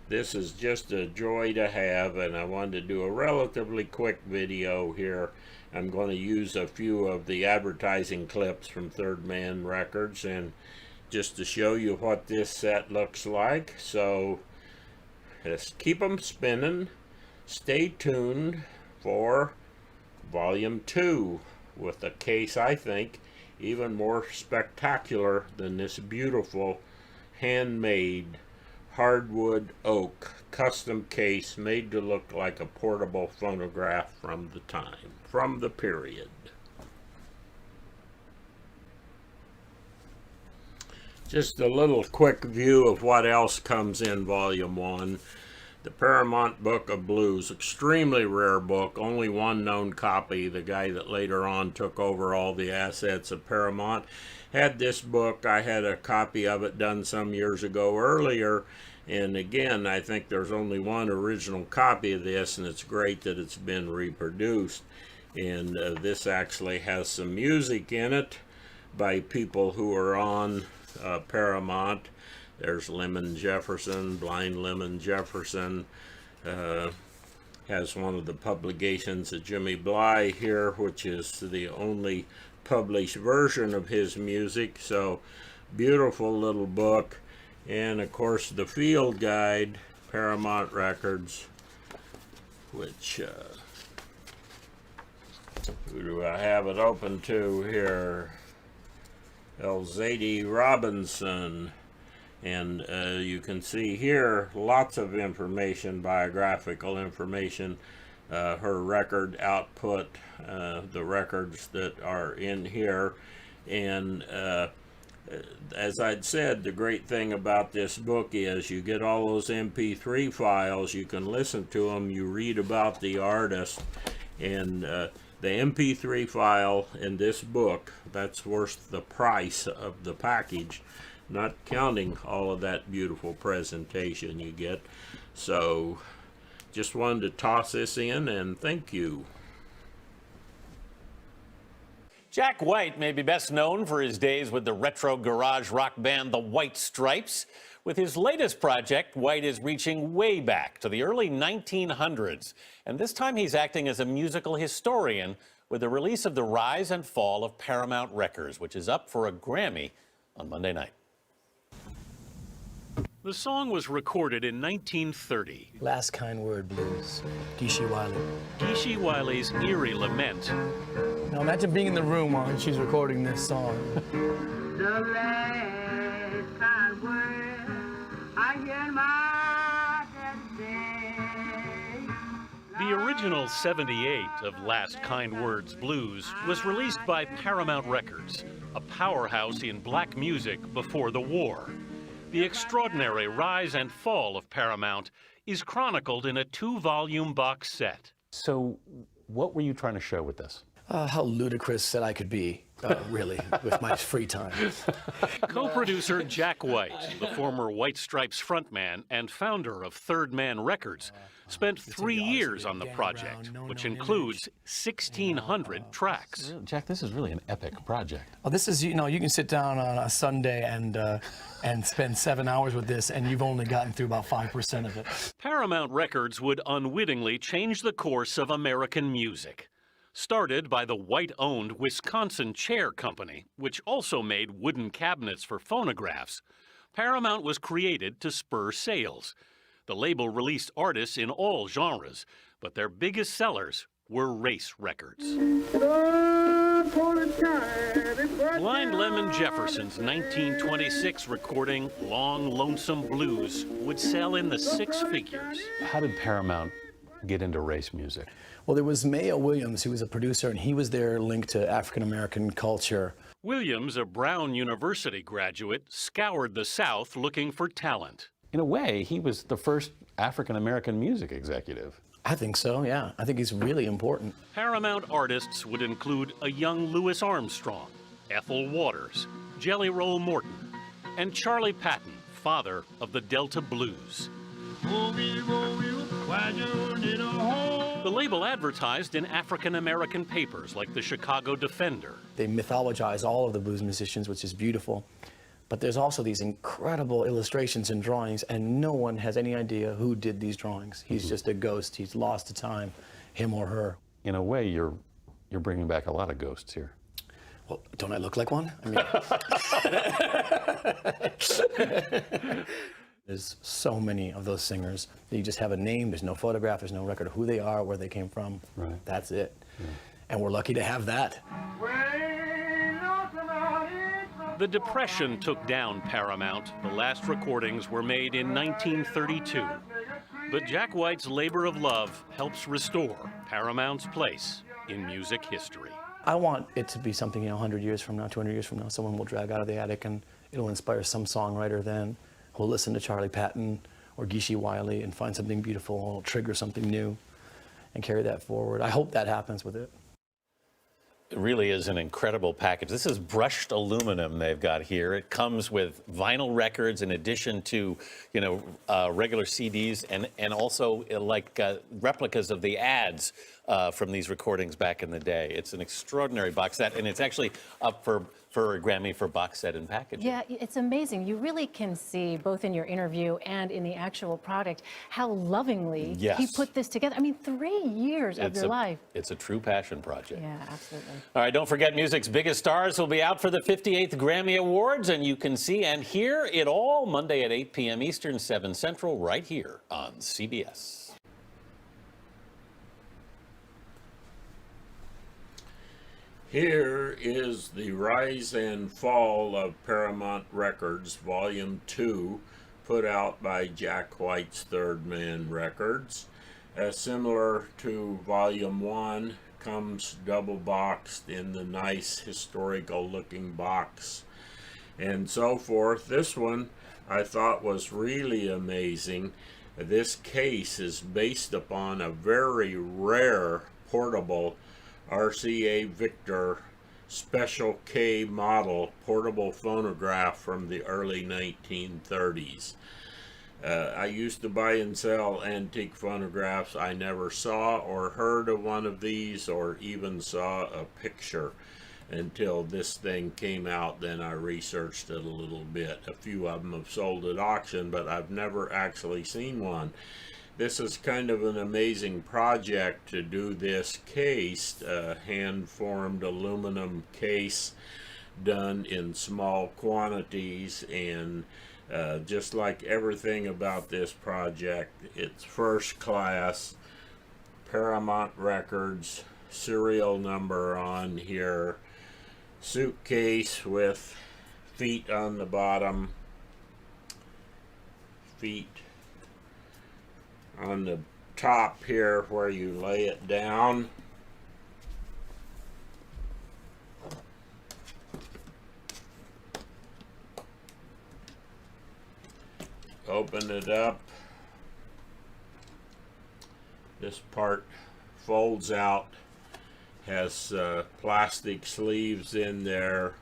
this is just a joy to have, and I wanted to do a relatively quick video here. I'm going to use a few of the advertising clips from Third Man Records, and just to show you what this set looks like. So let's keep them spinning. Stay tuned for volume 2 with a case, I think, even more spectacular than this beautiful handmade hardwood oak custom case made to look like a portable phonograph from the time, from the period. Just a little quick view of what else comes in volume 1. The Paramount Book of Blues, extremely rare book, only one known copy. The guy that later on took over all the assets of Paramount had this book. I had a copy of it done some years ago earlier, and again, I think there's only one original copy of this, and it's great that it's been reproduced. And this actually has some music in it. by people who are on Paramount. There's Lemon Jefferson, Blind Lemon Jefferson, has one of the publications of Jimmy Bly here, which is the only published version of his music. So beautiful little book. And of course the field guide, Paramount Records, which who do I have it open to here? Elzady Robinson. And you can see here lots of information, biographical information, her record output, the records that are in here. And as I'd said, the great thing about this book is you get all those MP3 files, you can listen to them, you read about the artist, and the MP3 file in this book, that's worth the price of the package, not counting all of that beautiful presentation you get. So just wanted to toss this in, and thank you. Jack White may be best known for his days with the retro garage rock band The White Stripes. With his latest project, White is reaching way back to the early 1900s. And this time he's acting as a musical historian with the release of The Rise and Fall of Paramount Records, which is up for a Grammy on Monday night. The song was recorded in 1930. Last Kind Word Blues, Geeshie Wiley. Geeshie Wiley's eerie lament. Now imagine being in the room while she's recording this song. The last kind word I hear my daddy say. The original 78 of Last Kind Words Blues was released by Paramount Records, a powerhouse in black music before the war. The extraordinary rise and fall of Paramount is chronicled in a 2-volume box set. So what were you trying to show with this? How ludicrous that I could be, really, with my free time. Co-producer Jack White, the former White Stripes frontman and founder of Third Man Records, spent 3 years on the project, which includes 1,600 tracks. Jack, this is really an epic project. Oh, this is, you know, you can sit down on a Sunday and spend 7 hours with this, and you've only gotten through about 5% of it. Paramount Records would unwittingly change the course of American music. Started by the White-owned Wisconsin Chair Company, which also made wooden cabinets for phonographs, Paramount was created to spur sales. The label released artists in all genres, but their biggest sellers were race records. Blind Lemon Jefferson's 1926 recording, Long Lonesome Blues, would sell in the 6 figures. How did Paramount get into race music? Well, there was Mayo Williams, who was a producer, and he was there linked to African-American culture. Williams, a Brown University graduate, scoured the South looking for talent. In a way, he was the first African-American music executive. I think so, yeah. I think he's really important. Paramount artists would include a young Louis Armstrong, Ethel Waters, Jelly Roll Morton, and Charlie Patton, father of the Delta Blues. The label advertised in African-American papers like the Chicago Defender. They mythologize all of the blues musicians, which is beautiful. But there's also these incredible illustrations and drawings, and no one has any idea who did these drawings. He's just a ghost. He's lost to time, him or her. In a way, you're bringing back a lot of ghosts here. Well, don't I look like one? I mean, there's so many of those singers that you just have a name, there's no photograph, there's no record of who they are, where they came from. Right. That's it. Yeah. And we're lucky to have that. The Depression took down Paramount. The last recordings were made in 1932. But Jack White's labor of love helps restore Paramount's place in music history. I want it to be something, 100 years from now, 200 years from now, someone will drag out of the attic and it'll inspire some songwriter then who'll listen to Charlie Patton or Geeshie Wiley and find something beautiful, and it'll trigger something new and carry that forward. I hope that happens with it. It really is an incredible package. This is brushed aluminum they've got here. It comes with vinyl records in addition to, regular CDs and also like replicas of the ads from these recordings back in the day. It's an extraordinary box set, and it's actually up for a Grammy for box set and packaging. Yeah, it's amazing. You really can see, both in your interview and in the actual product, how lovingly he put this together. I mean, 3 years of your life. It's a true passion project. Yeah, absolutely. All right, don't forget music's biggest stars will be out for the 58th Grammy Awards, and you can see and hear it all Monday at 8 p.m. Eastern, 7 Central, right here on CBS. Here is the rise and fall of Paramount Records, Volume 2, put out by Jack White's Third Man Records. Similar to Volume 1, comes double boxed in the nice historical looking box and so forth. This one I thought was really amazing. This case is based upon a very rare portable RCA Victor Special K model portable phonograph from the early 1930s. I used to buy and sell antique phonographs. I never saw or heard of one of these or even saw a picture until this thing came out. Then I researched it a little bit. A few of them have sold at auction, but I've never actually seen one. This is kind of an amazing project to do this case, hand-formed aluminum case done in small quantities, and just like everything about this project, it's first class. Paramount Records serial number on here, suitcase with feet on the bottom, feet on the top here where you lay it down. Open it up. This part folds out, has plastic sleeves in there.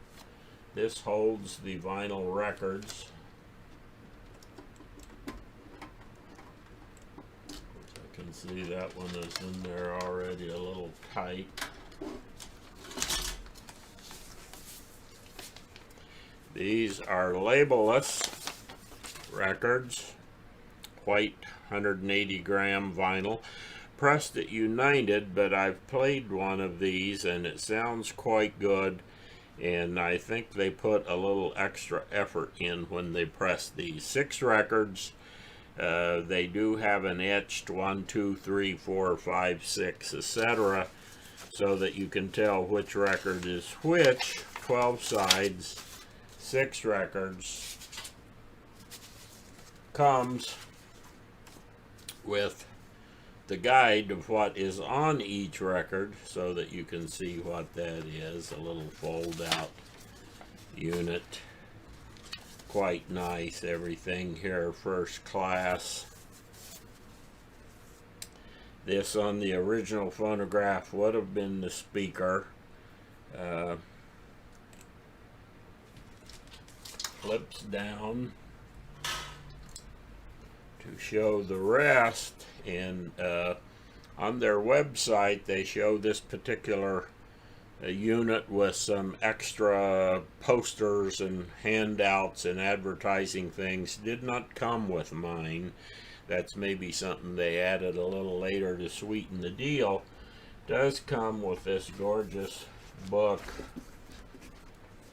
This holds the vinyl records. I can see that one is in there already a little tight. These are labelless records, white 180 gram vinyl, pressed at United, but I've played one of these and it sounds quite good, and I think they put a little extra effort in when they press these. 6 records. They do have an etched 1, 2, 3, 4, 5, 6, etc., so that you can tell which record is which. 12 sides, 6 records. Comes with the guide of what is on each record so that you can see what that is. A little fold out unit. Quite nice. Everything here first class. This on the original phonograph would have been the speaker. Flips down to show the rest, and on their website they show this particular unit with some extra posters and handouts and advertising things. Did not come with mine. That's maybe something they added a little later to sweeten the deal. Does come with this gorgeous book,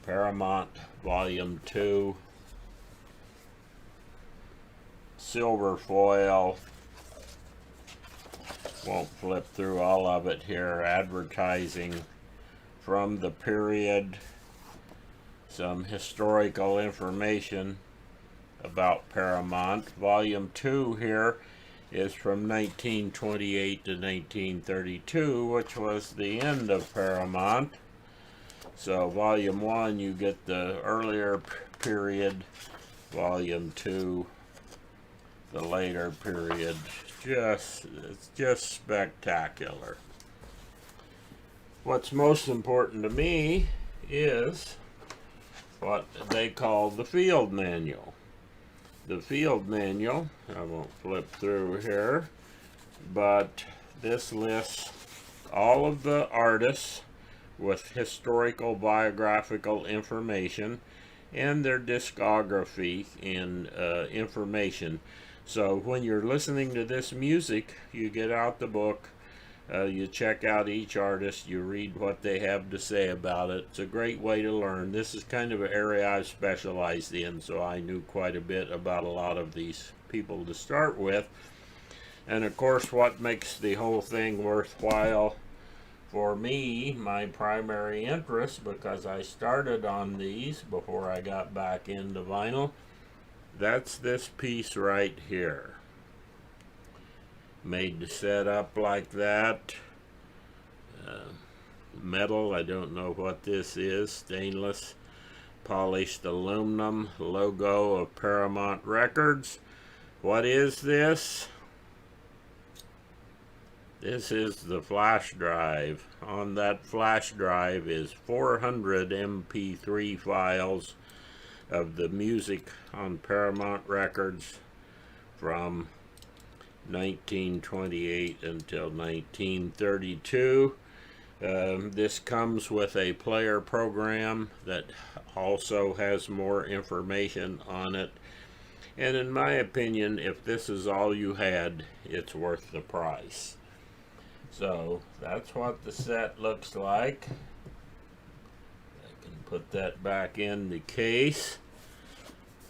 Paramount Volume 2. Silver foil. Won't flip through all of it here. Advertising from the period. Some historical information about Paramount. Volume 2 here is from 1928 to 1932, which was the end of Paramount. So Volume 1 you get the earlier period. Volume 2 the later period. It's just spectacular. What's most important to me is what they call the field manual. The field manual, I won't flip through here, but this lists all of the artists with historical biographical information and their discography and information. So when you're listening to this music, you get out the book, you check out each artist, you read what they have to say about it. It's a great way to learn. This is kind of an area I've specialized in, so I knew quite a bit about a lot of these people to start with. And of course, what makes the whole thing worthwhile for me, my primary interest, because I started on these before I got back into vinyl, that's this piece right here. Made to set up like that. Metal, I don't know what this is. Stainless, polished aluminum, logo of Paramount Records. What is this? This is the flash drive. On that flash drive is 400 MP3 files of the music on Paramount Records from 1928 until 1932. This comes with a player program that also has more information on it. And in my opinion, if this is all you had, it's worth the price. So that's what the set looks like. I can put that back in the case.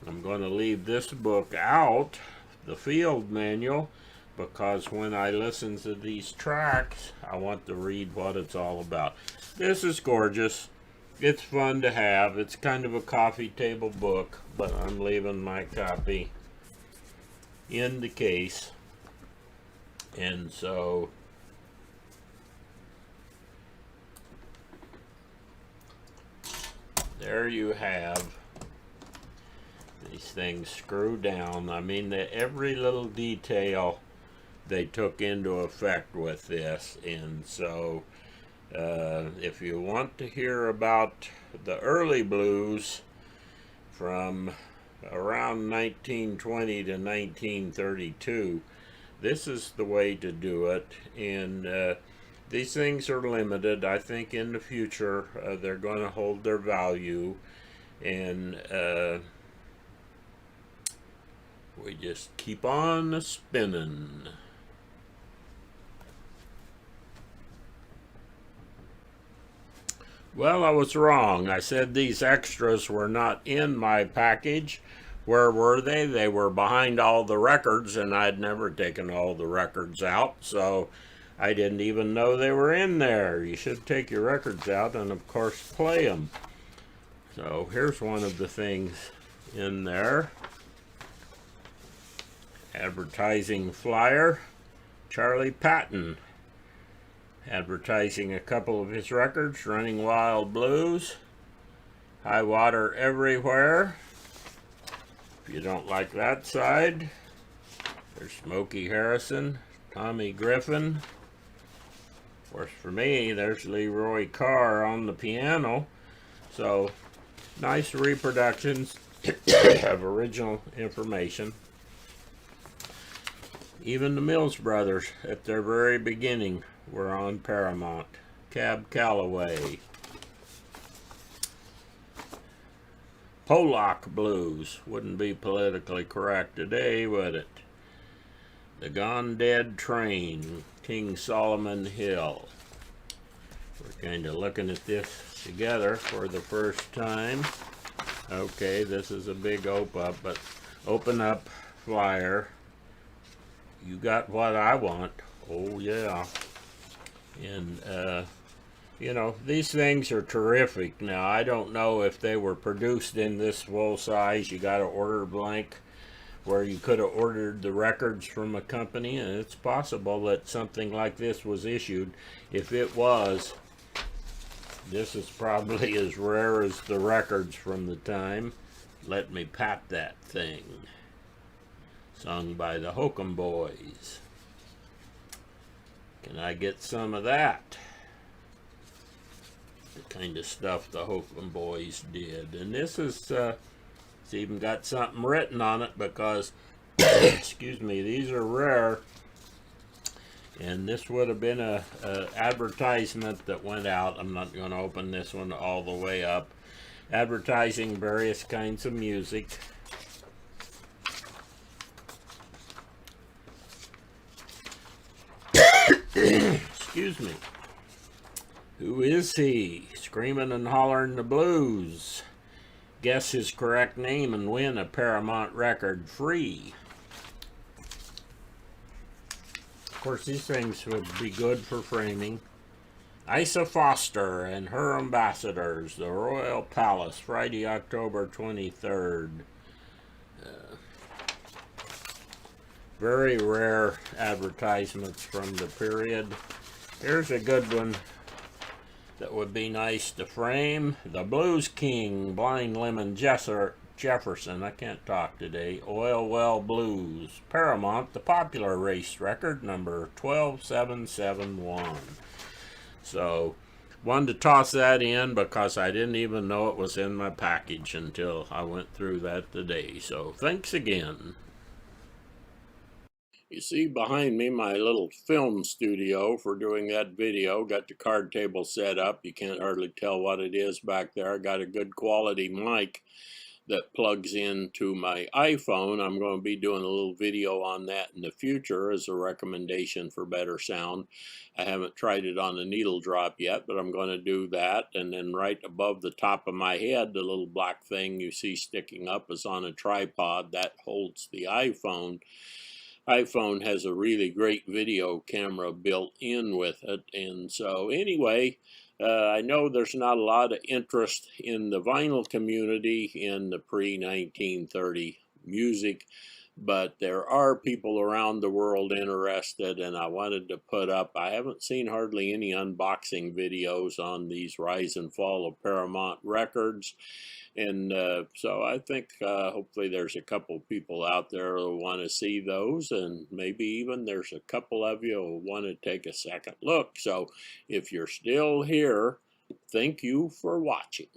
I'm going to leave this book out, the field manual, because when I listen to these tracks, I want to read what it's all about. This is gorgeous. It's fun to have. It's kind of a coffee table book, but I'm leaving my copy in the case. And so there you have these things screwed down. I mean, every little detail they took into effect with this. And so if you want to hear about the early blues from around 1920 to 1932, this is the way to do it. And these things are limited. I think in the future they're going to hold their value, and we just keep on spinning. Well, I was wrong. I said these extras were not in my package. Where were they? They were behind all the records, and I'd never taken all the records out, so I didn't even know they were in there. You should take your records out and, of course, play them. So here's one of the things in there. Advertising flyer, Charlie Patton. Advertising a couple of his records, Running Wild Blues, High Water Everywhere. If you don't like that side, there's Smokey Harrison, Tommy Griffin. Of course, for me, there's Leroy Carr on the piano. So, nice reproductions of original information. Even the Mills Brothers, at their very beginning, were on Paramount. Cab Calloway. Pollock Blues. Wouldn't be politically correct today, would it? The Gone Dead Train. King Solomon Hill. We're kind of looking at this together for the first time. Okay, this is a big open up flyer. You got what I want. Oh yeah. And you know, these things are terrific. Now, I don't know if they were produced in this full size. You got to order blank, where you could have ordered the records from a company, and it's possible that something like this was issued. If it was, this is probably as rare as the records from the time. Let Me Pat That Thing, sung by the Hokum Boys. Can I get some of that? The kind of stuff the Hokum Boys did. And this is, it's even got something written on it because, excuse me, these are rare. And this would have been a advertisement that went out. I'm not going to open this one all the way up. Advertising various kinds of music. Excuse me. Who is he? Screaming and hollering the blues. Guess his correct name and win a Paramount record free. Of course, these things would be good for framing. Isa Foster and her ambassadors, the Royal Palace, Friday, October 23rd. Very rare advertisements from the period. Here's a good one that would be nice to frame. The Blues King, Blind Lemon Jefferson, I can't talk today, Oil Well Blues, Paramount, the popular race record, number 12771. So, wanted to toss that in because I didn't even know it was in my package until I went through that today. So, thanks again. You see behind me my little film studio for doing that video. Got the card table set up. You can't hardly tell what it is back there. I got a good quality mic that plugs into my iPhone. I'm going to be doing a little video on that in the future as a recommendation for better sound. I haven't tried it on the needle drop yet, but I'm going to do that. And then right above the top of my head, the little black thing you see sticking up is on a tripod that holds the iPhone. iPhone has a really great video camera built in with it. And so anyway, I know there's not a lot of interest in the vinyl community in the pre-1930 music, but there are people around the world interested, and I wanted to put up, I haven't seen hardly any unboxing videos on these rise and fall of Paramount records. And so I think hopefully there's a couple people out there who want to see those, and maybe even there's a couple of you who want to take a second look. So if you're still here, thank you for watching.